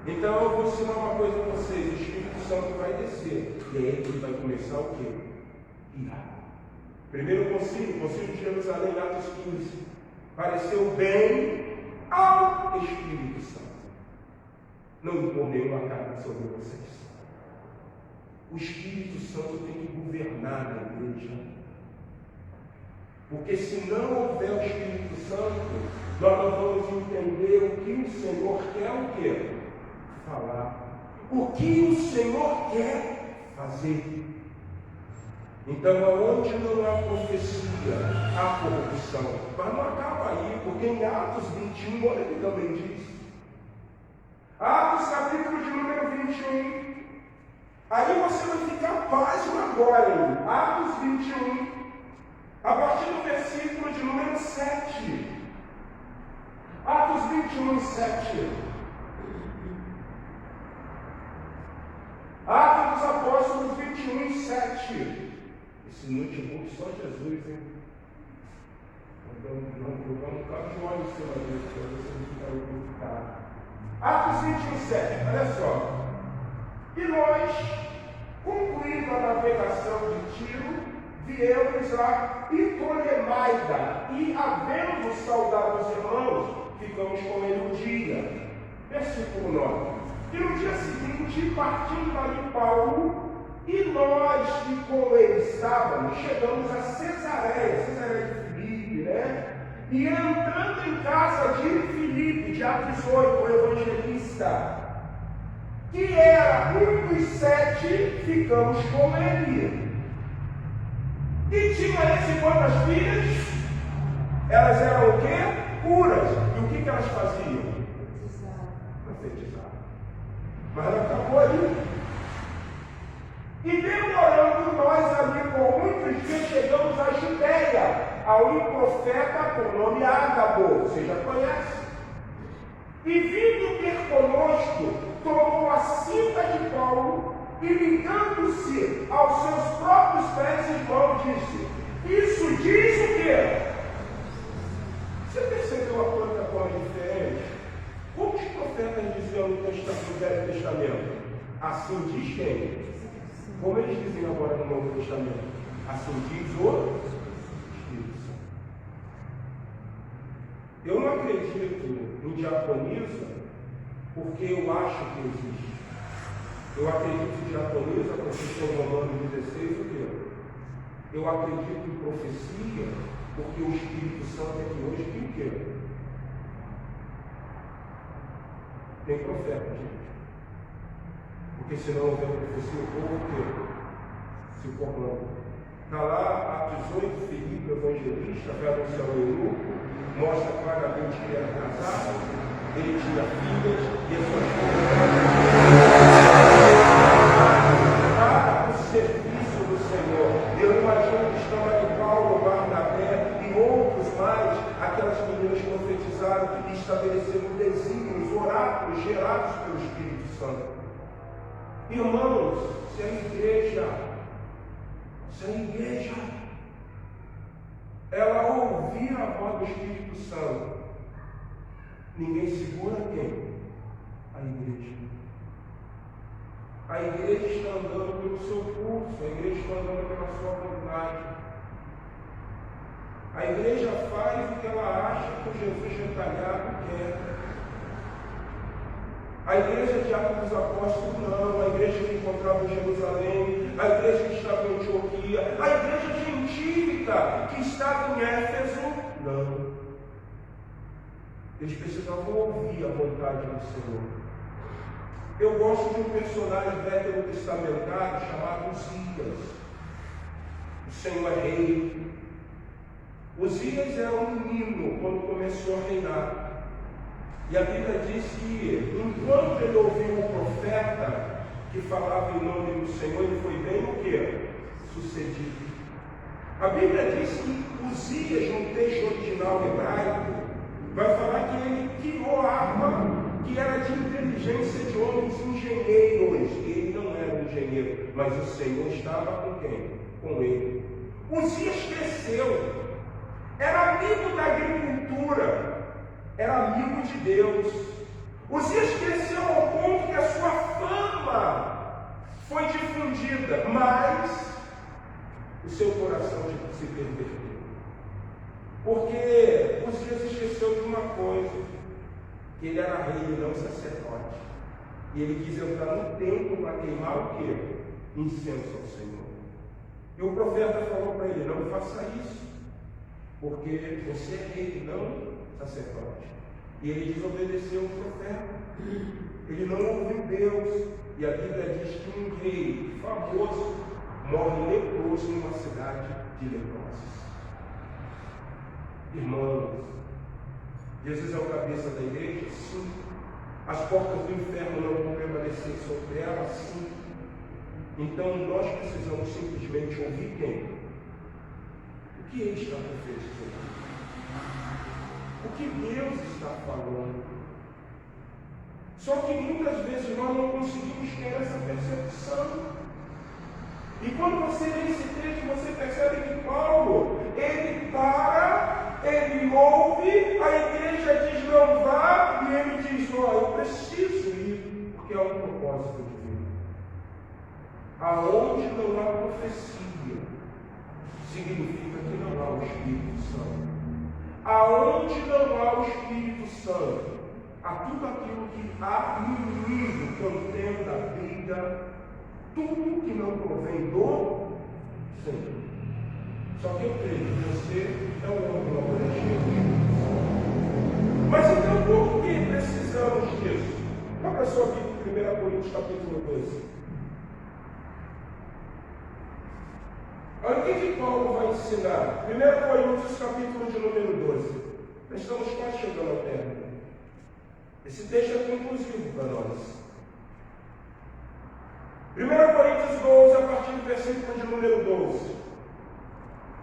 Então eu vou ensinar uma coisa a vocês: o Espírito Santo vai descer, e aí ele vai começar o quê? Irá. Primeiro concílio de Jerusalém, Atos 15, pareceu bem ao Espírito Santo. Não impor nenhuma carga sobre vocês. o Espírito Santo tem que governar na igreja. Porque se não houver o Espírito Santo, nós não vamos entender o que o Senhor quer o quê? Falar. O que o Senhor quer fazer. Então, aonde não há profecia, há corrupção. Mas não acaba aí, porque em Atos 21, olha que também diz. Atos capítulo de número 21. Aí você vai ficar pasmo agora, hein? Atos 21, a partir do versículo de número 7. Atos 21, 7. Atos dos Apóstolos 21, 7. Esse notebook só Jesus, hein? Vamos colocar de olho em cima disso, para você não ficar preocupado. Atos 21, 7, olha só. E nós, concluindo a navegação de Tiro, viemos a Ptolemaida e, havendo saudado os irmãos, ficamos com ele um dia. Versículo 9. E no dia seguinte, partindo dali Paulo, e nós que com ele estávamos, chegamos a Cesareia de Filipe, né? E entrando em casa de Filipe, de Atos 8, o evangelista, que era um dos 7, ficamos com ele. E tinha esse quantas filhas? Elas eram o quê? Puras. E o que elas faziam? Profetizavam. Mas não acabou ali. E demorando nós ali por muitos dias, chegamos à Judéia, ao um profeta por nome Ágabo, você já conhece. E vindo ter conosco, tomou a cinta de Paulo e, ligando-se aos seus próprios pés e mãos, disse: isso diz o quê? Você percebeu a coisa como é diferente? Como os profetas diziam no Velho Testamento? Assim diz quem? Como eles dizem agora no Novo Testamento? Assim diz o Espírito Santo. Eu não acredito em diaconisa porque eu acho que existe. Eu acredito em diaconisa, a profissão Romanos 16, o quê? Eu acredito em profecia porque o Espírito Santo é que hoje tem o quê? Tem profeta, gente. Porque senão houver profecia, o povo o quê? Se formando. Está lá, Atos 8, Filipe, evangelista, vai anunciar o eunuco, mostra claramente que ele era casado, ele tinha filhas, e as suas filhas para o serviço do Senhor. Eu imagino que estão ali Paulo, Barnabé e outros mais, aquelas meninas profetizaram e estabeleceram desígnios, oráculos gerados pelo Espírito Santo. Irmãos, se a igreja, ela ouvir a voz do Espírito Santo, ninguém segura quem? A igreja. A igreja está andando pelo seu curso, a igreja está andando pela sua vontade. A igreja faz o que ela acha que o Jesus retalhado quer. A igreja de Atos dos Apóstolos não, a igreja que encontrava em Jerusalém, a igreja que estava em Antioquia, a igreja gentílica que estava em Éfeso, não. Eles precisavam ouvir a vontade do Senhor. Eu gosto de um personagem veterotestamentário chamado Uzias. O Senhor é rei. Uzias era um menino quando começou a reinar. E a Bíblia diz que, enquanto ele ouviu o profeta que falava em nome do Senhor, ele foi bem o quê? Sucedido. A Bíblia diz que Uzias, no texto original hebraico, vai falar que ele criou arma que era de inteligência de homens engenheiros. Ele não era um engenheiro, mas o Senhor estava com quem? Com ele. Uzias cresceu, era amigo da agricultura, era amigo de Deus. Uzias cresceu ao ponto que a sua fama foi difundida, mas o seu coração se perverteu. Porque Uzias esqueceu de uma coisa, que ele era rei e não sacerdote. E ele quis entrar no templo para queimar o quê? incenso ao Senhor. E o profeta falou para ele: não faça isso, porque você é rei, não sacerdote. E ele desobedeceu o profeta. Ele não ouviu Deus. E a Bíblia diz que um rei famoso morre leproso numa cidade de leprosos. Irmãos, Jesus é o cabeça da igreja? Sim. As portas do inferno não vão permanecer sobre ela? Sim. Então nós precisamos simplesmente ouvir quem? O que ele está profetizando? O que Deus está falando? Só que muitas vezes nós não conseguimos ter essa percepção. E quando você lê esse texto, você percebe que Paulo, ele para, ele ouve, a igreja diz não vá, e ele diz: ó, eu preciso ir, porque há um propósito divino. Aonde não há profecia, significa que não há o Espírito Santo. Aonde não há o Espírito Santo, há tudo aquilo que há no mundo, contenda, briga, tudo que não provém do Senhor. Só que eu creio que você é um homem laboratório. Mas então por que precisamos disso? Abra sua Bíblia, 1 Coríntios capítulo 12. Olha o que Paulo vai ensinar. 1 Coríntios capítulo de número 12. Nós estamos quase chegando ao término. Esse texto é conclusivo para nós. 1 Coríntios 12, a partir do versículo de número 12.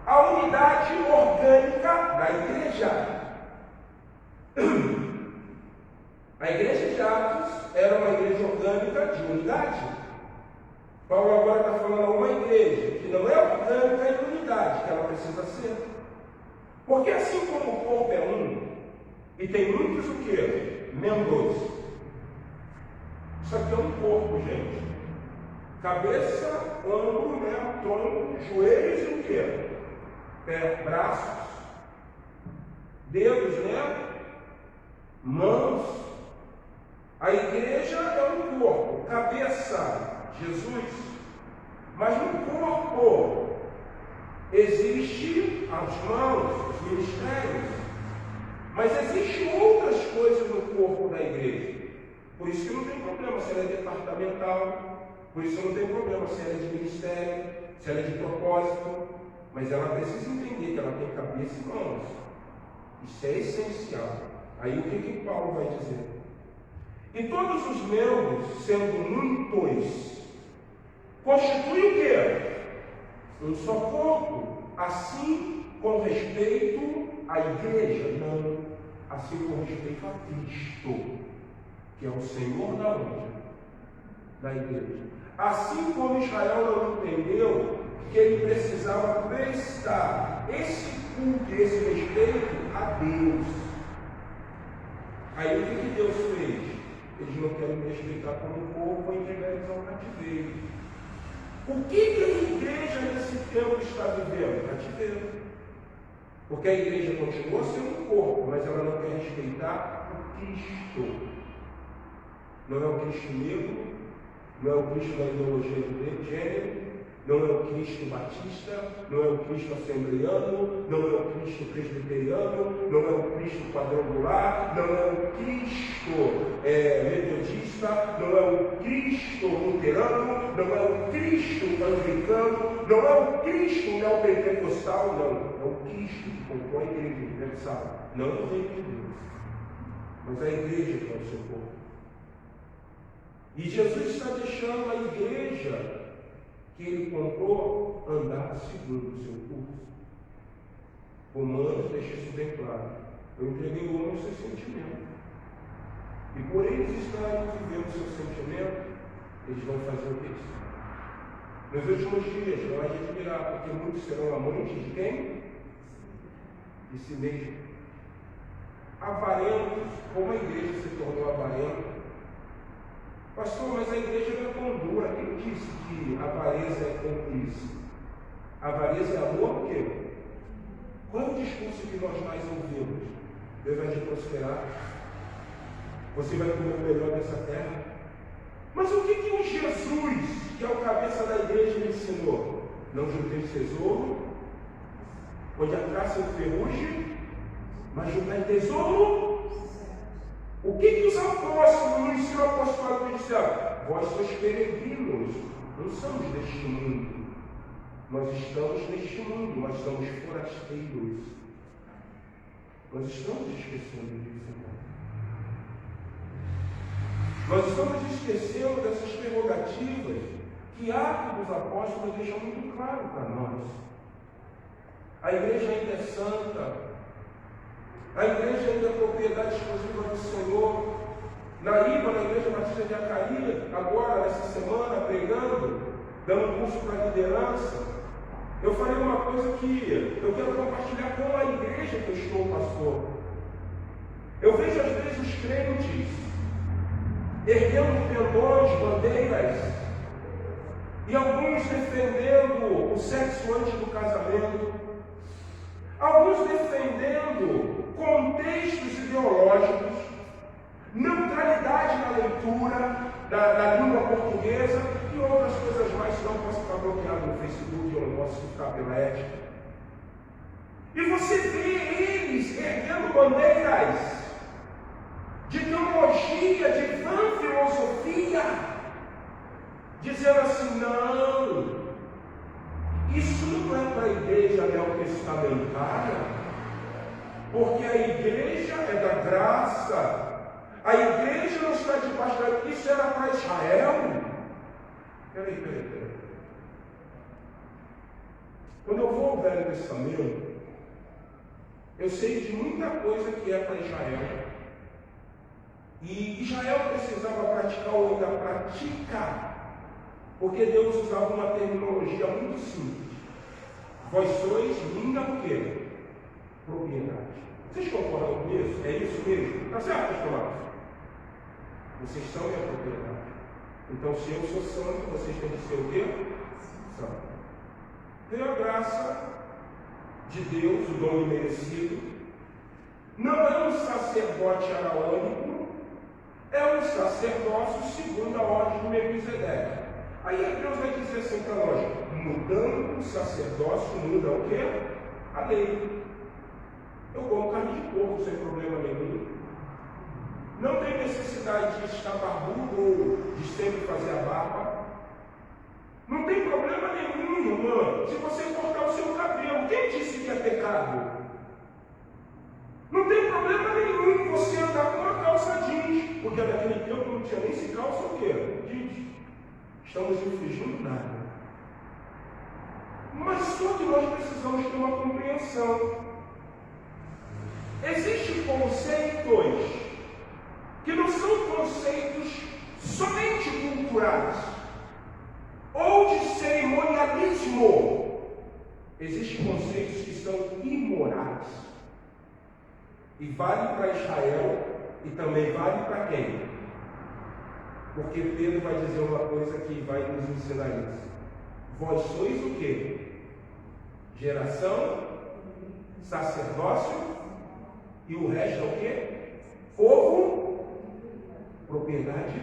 A unidade orgânica da igreja. A igreja de Atos era uma igreja orgânica de unidade. Paulo agora está falando a uma igreja que não é orgânica de unidade, que ela precisa ser. Porque assim como o corpo é um, e tem muitos o quê? Membros. Isso aqui é um corpo, gente. Cabeça, ombro, tronco, joelhos e o quê? Pé, braços, dedos, mãos. A igreja é um corpo. Cabeça, Jesus. Mas no corpo existe as mãos, os ministérios. Mas existem outras coisas no corpo da igreja. Por isso que não tem problema se ela é departamental. Por isso não tem problema se ela é de ministério, se ela é de propósito, mas ela precisa entender que ela tem cabeça e mãos. Isso é essencial. Aí o que Paulo vai dizer? E todos os membros, sendo muitos, constituem o quê? Um só corpo. Assim com respeito à igreja, não. Assim com respeito a Cristo, que é o Senhor da onde? Da igreja. Assim como Israel não entendeu que ele precisava prestar esse culto, esse respeito a Deus. Aí o que Deus fez? Eles não querem me respeitar como corpo e entregar eles ao cativeiro. O que a igreja nesse tempo está vivendo? Cativeiro. Porque a igreja continua sendo um corpo, mas ela não quer respeitar o Cristo. Não é o Cristo negro, não é o Cristo da ideologia de gênero, não é o Cristo batista, não é o Cristo assembleano, não é o Cristo presbiteriano, não é o Cristo quadrangular, não é o Cristo metodista, não é o Cristo luterano, não é o Cristo anglicano, não é o Cristo neopentecostal, não. É o Cristo que compõe a igreja universal, não o reino de Deus, mas a igreja que é o seu corpo. E Jesus está deixando a igreja que ele comprou andar segundo o seu curso. Romanos deixa isso bem claro. Eu entreguei o homem ao seu sentimento. E por eles estarem vivendo o seu sentimento, eles vão fazer o que? Nos últimos dias, não é de admirar, porque muitos serão amantes de quem? De si mesmo. Avarentos, como a igreja se tornou avarenta. Pastor, mas a igreja não é tão dura. Quem disse que a avareza é cúmplice? A avareza é amor o quê? Qual é o discurso que nós mais ouvimos? Deus vai te prosperar. Você vai comer o melhor dessa terra. Mas o que o Jesus, que é o cabeça da igreja, me ensinou? Não junteis tesouro onde a traça enferruge, mas juntai tesouro. O que os apóstolos no ensino apostólico disseram? Vós sois peregrinos, não somos deste mundo. Nós estamos neste mundo, mas somos forasteiros. Nós estamos esquecendo disso, irmão. Nós estamos esquecendo dessas prerrogativas que Atos dos Apóstolos deixa muito claro para nós. A igreja ainda é santa, a igreja ainda é propriedade exclusiva do Senhor. Na Igreja Batista de Acaria, agora, nessa semana, pregando, dando curso para liderança, eu falei uma coisa que eu quero compartilhar com a igreja que eu estou, pastor. Eu vejo às vezes os crentes erguendo pendões, bandeiras, e alguns defendendo o sexo antes do casamento, alguns defendendo contextos ideológicos, neutralidade na leitura da língua portuguesa e outras coisas mais que não posso ficar bloqueado no Facebook, eu não posso ficar pela ética. E você vê eles erguendo bandeiras de teologia, de vã filosofia, dizendo assim, não, isso não é para a igreja neotestamentária, porque a igreja é da graça, a igreja não está debaixo da... Isso era para Israel? Peraí. Quando eu vou ao Velho Testamento, eu sei de muita coisa que é para Israel. E Israel precisava praticar ou ainda pratica, porque Deus usava uma terminologia muito simples. Vós sois minha o quê? Propriedade. Vocês concordam com isso? É isso mesmo? Está certo, pastor Marcos? Vocês são minha propriedade. Então, se eu sou santo, vocês têm que ser o quê? Santo. Veio a graça de Deus, o dom imerecido. Não é um sacerdote araônico, é um sacerdócio segundo a ordem de Melquisedeque. Aí Deus vai dizer assim para nós, mudando o sacerdócio, muda o quê? A lei. Eu como carne de porco sem problema nenhum. Não tem necessidade de estar barbudo ou de sempre fazer a barba. Não tem problema nenhum, irmã, se você cortar o seu cabelo. Quem disse que é pecado? Não tem problema nenhum você andar com uma calça jeans, porque naquele tempo não tinha nem se calça o quê? Jeans. Estamos infringindo nada. Mas só que nós precisamos ter uma compreensão. Existem conceitos que não são conceitos somente culturais ou de cerimonialismo. Existem conceitos que são imorais. E vale para Israel e também vale para quem? Porque Pedro vai dizer uma coisa que vai nos ensinar isso. Vós sois o quê? Geração, sacerdócio e o resto é o quê? Povo, propriedade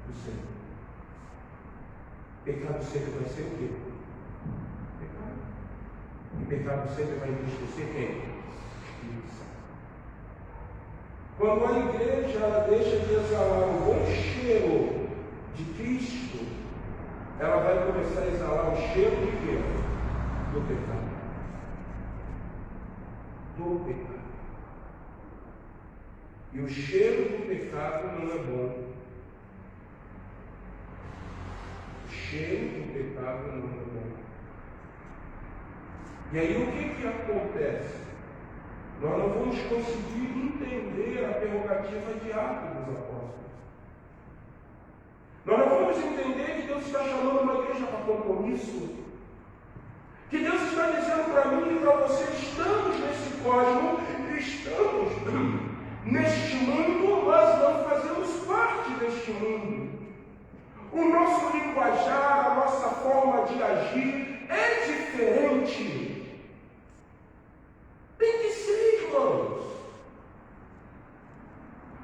do Senhor. Pecado sempre vai ser o quê? Pecado. E pecado sempre vai entristecer quem? Quando a igreja ela deixa de exalar o bom cheiro de Cristo, ela vai começar a exalar o cheiro de quê? Do pecado. Do pecado. E o cheiro do pecado não é bom. O cheiro do pecado não é bom. E aí o que acontece? Nós não vamos conseguir entender a prerrogativa de Atos dos Apóstolos. Nós não vamos entender que Deus está chamando uma igreja para compromisso. Que Deus está dizendo para mim e para você, estamos nesse cosmos, estamos neste mundo, mas não fazemos parte deste mundo. O nosso linguajar, a nossa forma de agir é diferente. Tem que ser, irmãos.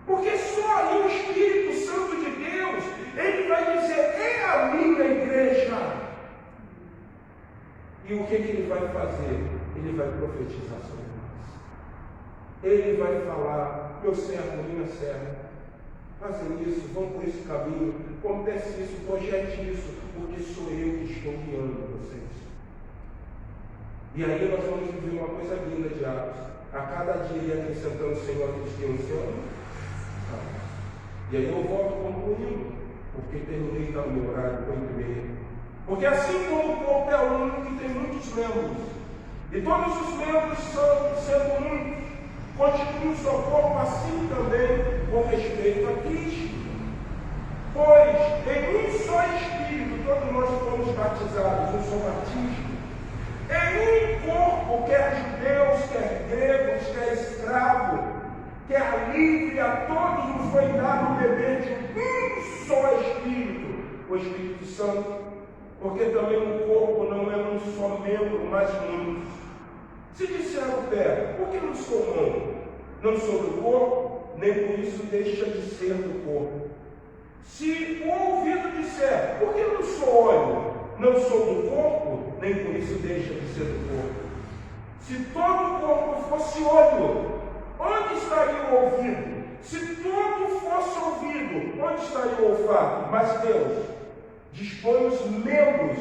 Porque só aí o Espírito Santo de igreja. E o que ele vai fazer? Ele vai profetizar sobre nós. Ele vai falar: meu servo, minha serva, fazem isso, vão por esse caminho, acontece isso, projete isso, porque sou eu que estou guiando vocês. E aí nós vamos viver uma coisa linda, diabos. A cada dia ele acrescentando o Senhor que tem o Senhor. E aí eu volto concluindo, porque terminei no meu horário, 8h30. Porque assim como o corpo é um e tem muitos membros, e todos os membros são, sendo muitos, constituem o seu corpo, assim também com respeito a Cristo. Pois em um só Espírito todos nós fomos batizados, um só batismo. Em um corpo, quer judeus, quer gregos, quer escravo, quer livre, a todos nos foi dado beber de um só Espírito, o Espírito Santo. Porque também o corpo não é um só membro, mas muitos. Se disser o pé, por que não sou mão? Não sou do corpo, nem por isso deixa de ser do corpo. Se o ouvido disser, por que não sou olho? Não sou do corpo, nem por isso deixa de ser do corpo. Se todo o corpo fosse olho, onde estaria o ouvido? Se tudo fosse ouvido, onde estaria o olfato? Mas Deus dispõe os membros,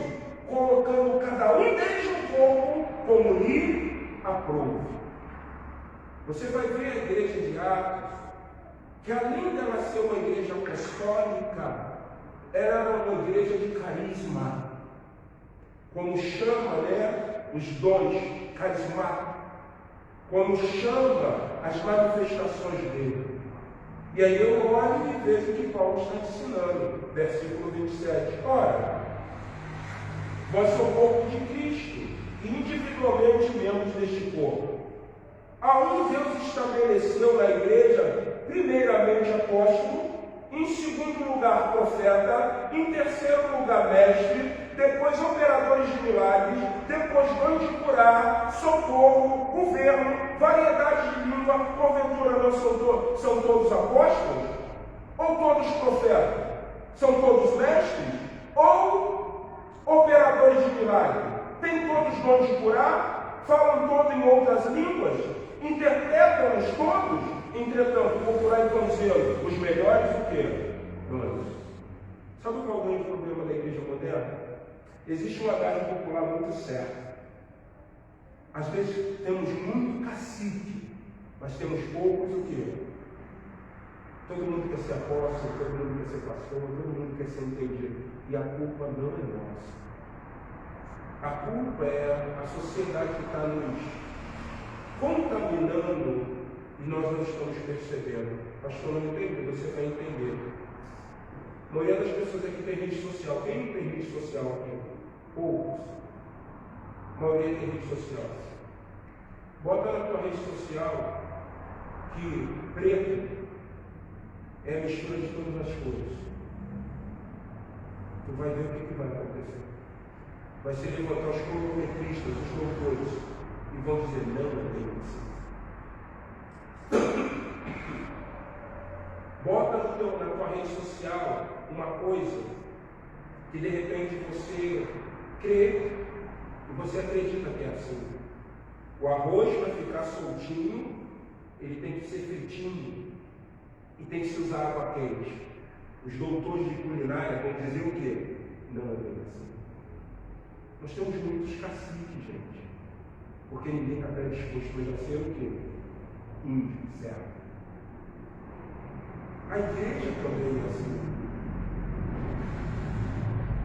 colocando cada um deles no corpo, como lhe aprouve. Você vai ver a igreja de Atos, que além dela ser uma igreja apostólica, ela era uma igreja de carisma, como chama, os dons carismáticos, como chama as manifestações dele. E aí eu olho e vejo o que Paulo está ensinando, versículo 27. Ora, vós sois o corpo de Cristo, e individualmente membros deste corpo. A um Deus estabeleceu na igreja, primeiramente apóstolo, em segundo lugar profeta, em terceiro lugar mestre, depois operadores de milagres, depois dons de curar, socorro, governo, variedade de língua. Porventura não são todos apóstolos? Ou todos profetas? São todos mestres? Ou operadores de milagres? Têm todos dons de curar? Falam todos em outras línguas? Interpretam-nos todos? Entretanto, vou por aí estão dizendo, os melhores o quê? Nós. Sabe qual é o grande problema da igreja moderna? Existe uma adagem popular muito certa. Às vezes temos muito cacique, mas temos poucos o quê? Todo mundo quer ser apóstolo, todo mundo quer ser pastor, todo mundo quer ser entendido. E a culpa não é nossa. A culpa é a sociedade que está nos contaminando e nós não estamos percebendo. Pastor, não entende? Você vai entender. A maioria das pessoas aqui tem rede social. Quem não tem rede social aqui? Poucos. A maioria tem rede social. Bota na tua rede social que preto é a mistura de todas as coisas. Tu vai ver o que vai acontecer. Vai se levantar os cronometristas, os doutores, e vão dizer, não é bem assim. Bota na tua rede social uma coisa que de repente você crê e você acredita que é assim. O arroz para ficar soltinho, ele tem que ser fritinho e tem que se usar água quente. Os doutores de culinária vão dizer o quê? Não é bem assim. Nós temos muitos caciques, gente, porque ninguém está predisposto a ser o quê? Índio, certo? A igreja também é assim.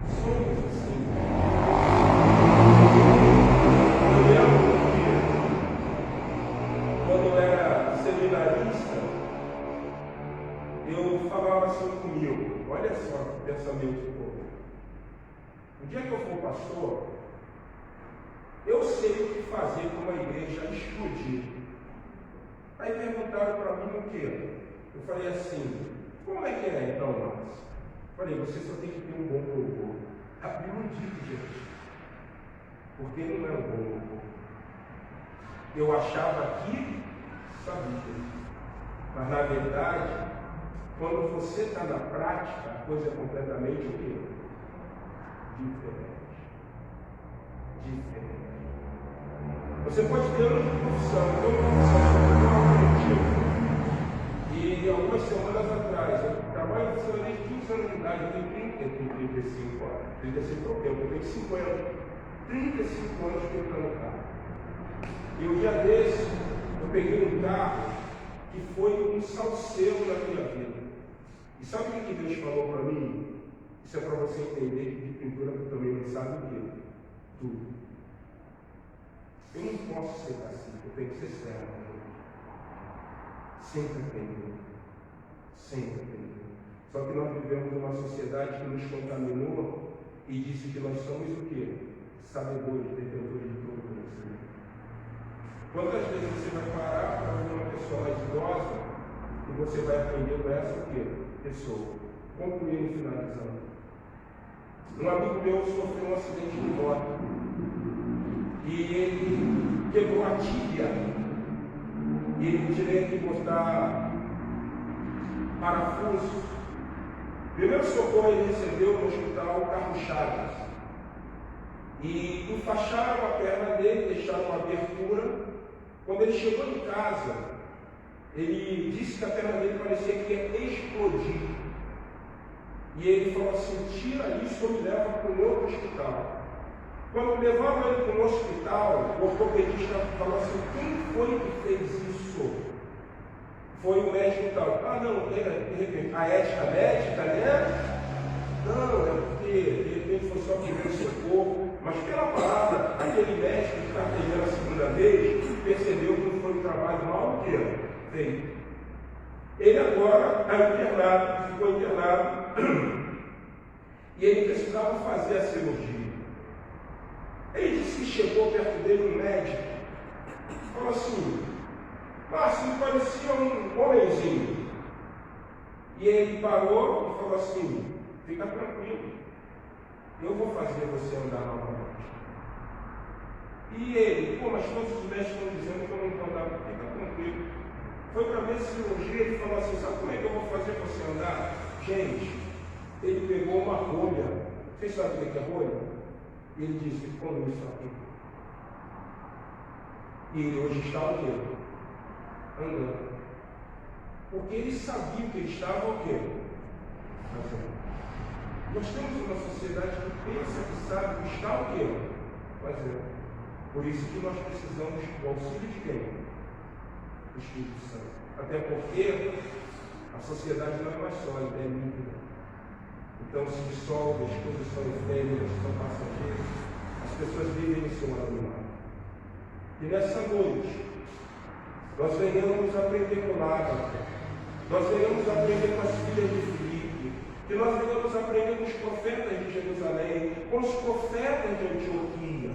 Somos assim. Eu lembro que, quando eu era seminarista, eu falava assim comigo. Olha só o pensamento do povo. O dia que eu for pastor, eu sei o que fazer para uma igreja explodir. Aí perguntaram para mim o quê? Eu falei assim, como é que é então, Marcos? Falei, você só tem que ter um bom louvor. Abriu um dito, gente. Porque não é um bom louvor. Eu achava que sabia. Mas na verdade, quando você está na prática, a coisa é completamente o quê? Diferente. Você pode ter anos de profissão, eu uma profissão e algumas semanas atrás, eu trabalho desde 15 anos de idade, eu tenho 35 anos, 35 é o tempo, eu tenho 50, 35 anos tentando carro. E um dia desse, eu peguei um carro que foi um salseiro na minha vida. E sabe o que Deus falou para mim? Isso é para você entender que de pintura tu também não sabe o quê? Tudo. Eu não posso ser assim, eu tenho que ser sério. Sempre aprendendo. Sempre aprendendo. Só que nós vivemos numa sociedade que nos contaminou e disse que nós somos o quê? Sabedores, detentores de todo conhecimento. Quantas vezes você vai parar para ver uma pessoa mais idosa e você vai aprender com essa o quê? Pessoa. Concluindo e finalizando. Um amigo meu sofreu um acidente de moto e ele quebrou a tíbia e ele tinha que botar parafuso. Primeiro socorro ele recebeu no hospital Carlos Chagas e enfaixaram a perna dele, deixaram uma abertura. Quando ele chegou em casa, ele disse que a perna dele parecia que ia explodir. E ele falou assim: tira isso ou me leva para um outro hospital. Quando levaram ele para um hospital, o ortopedista falou assim: quem foi que fez isso? Foi o médico tal. Ah, não, de repente, a ética médica, né? Não, é porque de repente foi só primeiro socorro. Mas pela palavra, aquele médico que está atendendo a segunda vez, percebeu que não foi um trabalho mal feito. Ele agora está internado, ficou internado, e ele precisava fazer a cirurgia. Ele disse que chegou perto dele um médico, falou assim: Márcio, parecia um homenzinho. E ele parou e falou assim: fica tranquilo, eu vou fazer você andar novamente. E ele: pô, mas todos os médicos estão dizendo que eu não estou andando, fica tranquilo. Foi para ver a cirurgia, ele falou assim: sabe como é que eu vou fazer você andar? Gente, ele pegou uma rolha. Vocês sabem o que é rolha? E ele disse: põe isso aqui. E ele hoje está o quê? Andando. Porque ele sabia o que ele estava o quê? Fazendo. Nós temos uma sociedade que pensa que sabe o que está o quê? Fazendo. Por isso que nós precisamos do auxílio de quem? Do Espírito Santo. Até porque a sociedade não é mais sólida, é líquida. Então se dissolve, as coisas são efêmeras, são passageiras, as pessoas vivem em seu anonimato. E nessa noite, nós venhamos aprender com Lázaro, nós venhamos aprender com as filhas de Filipe, que nós venhamos aprender com os profetas de Jerusalém, com os profetas de Antioquia,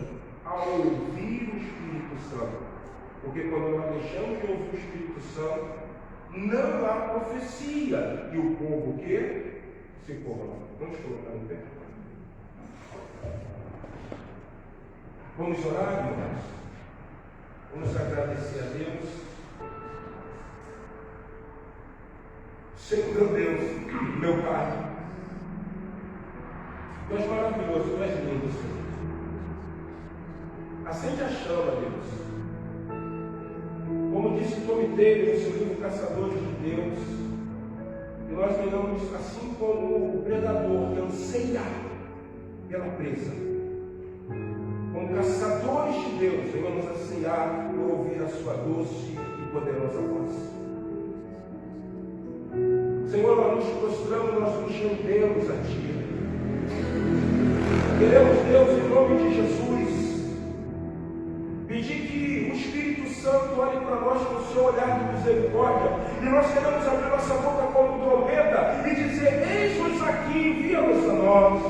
a ouvir o Espírito Santo. Porque quando nós deixamos de ouvir o Espírito Santo, não há profecia. E o povo que se corrompe. Vamos colocar em pé. Vamos orar, irmãos? Vamos agradecer a Deus. Senhor meu Deus, meu Pai, Tu és maravilhoso, Tu és lindo, Senhor. Acende a chama, Deus. Como disse Tommy Taylor no seu livro Caçadores de Deus, que nós venhamos, assim como o predador que anseia pela presa, como caçadores de Deus, venhamos anseiar por ouvir a sua doce e poderosa voz. Senhor, nós nos prostramos, nós nos rendemos a Ti. Queremos, Deus, em nome de Jesus, pedir que o Espírito Santo olhe para nós com o seu olhar de misericórdia, e nós queremos abrir nossa boca como trombeta e dizer: eis-nos aqui, envia-nos a nós.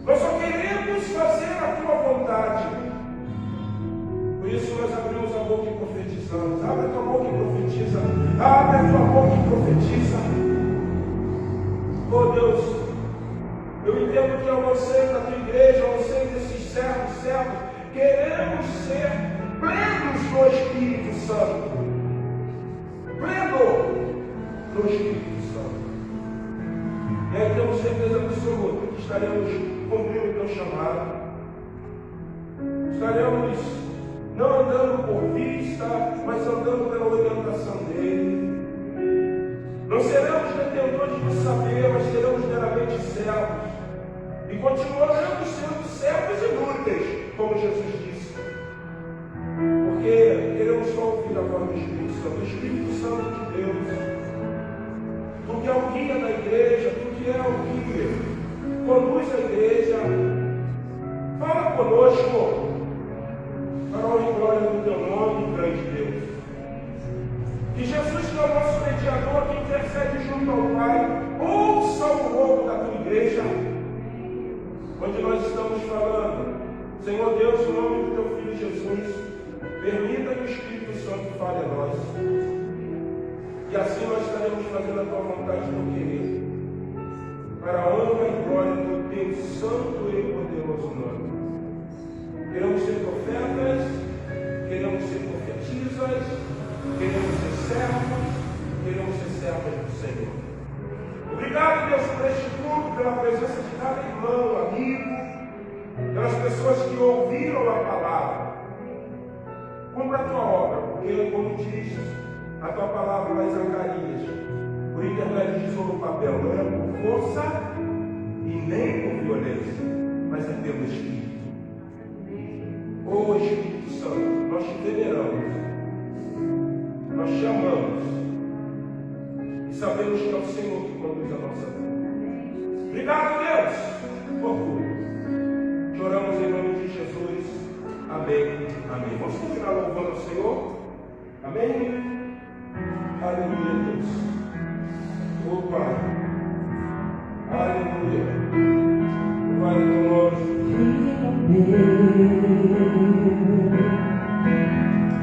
Nós só queremos fazer a Tua vontade. Por isso nós abrimos a boca e profetizamos. Abre a Tua boca e profetiza. Abre a Tua boca e profetiza. Oh Deus, eu entendo que ao anseio da Tua igreja, ao anseio desses servos, queremos ser plenos no Espírito Santo. Pleno no Espírito Santo. E aí temos certeza absoluta que estaremos cumprindo o teu chamado. Estaremos não andando por vista, mas andando pela orientação dele. Não seremos detentores do saber, mas seremos meramente servos. E continuaremos sendo servos inúteis, como Jesus disse. Porque queremos só ouvir a voz do Espírito Santo. O Espírito Santo de Deus. Tu que é o guia da igreja, tu que é o guia, conduz a igreja. Fala conosco, para a honra e glória do teu nome, grande Deus. Que Jesus, que é o nosso mediador, que intercede junto ao Pai, ouça o louco da tua igreja, onde nós estamos falando. Senhor Deus, em nome do teu Filho Jesus, permita que o Espírito Santo fale a nós. E assim nós estaremos fazendo a tua vontade no querer, para a honra e glória do teu santo e poderoso nome. Queremos ser profetas, queremos ser profetisas, queremos ser servos, queremos ser servas do Senhor. Obrigado, Deus, por este culto, pela presença de cada irmão, amigo, pelas pessoas que ouviram a palavra. Cumpra a tua obra, porque, como diz a tua palavra lá em Zacarias, por intermédio de Zorobabel, não é por força e nem por violência, mas é pelo Espírito. Ô Espírito Santo, nós te veneramos, nós te amamos e sabemos que é o Senhor que conduz a nossa vida. Obrigado, Deus, por tudo. Te oramos em nome de Jesus. Amém. Amém. Vamos continuar louvando ao Senhor? Amém? Aleluia, Deus. Oh, Pai. Aleluia. Vai do nome.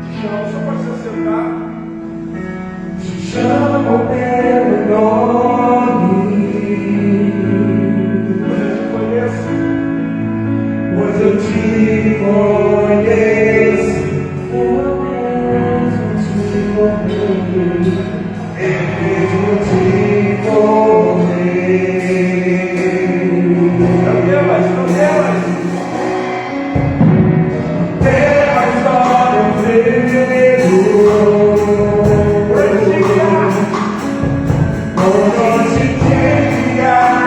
Te chamo, só pode se sentar. Te chamo pelo nome. Pois eu te conheço. Pois eu te conheço. Eu mesmo te conheço. Eu mesmo te conheço. Não temas, não temas. Temas só meu filho. Onde te enviar?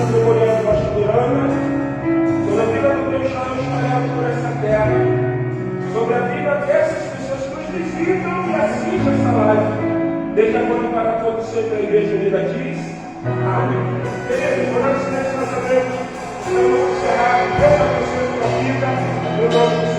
São Memorial Costa Miranda, sobre a vida do teu chão espalhado por essa terra, sobre a vida dessas pessoas que nos visitam e assistem essa live. Desde agora para todos sempre a Igreja Unida diz: amém. Queridos, oramos nesse lançamento. Vamos encerrar. Deus abençoe a tua vida. No nome do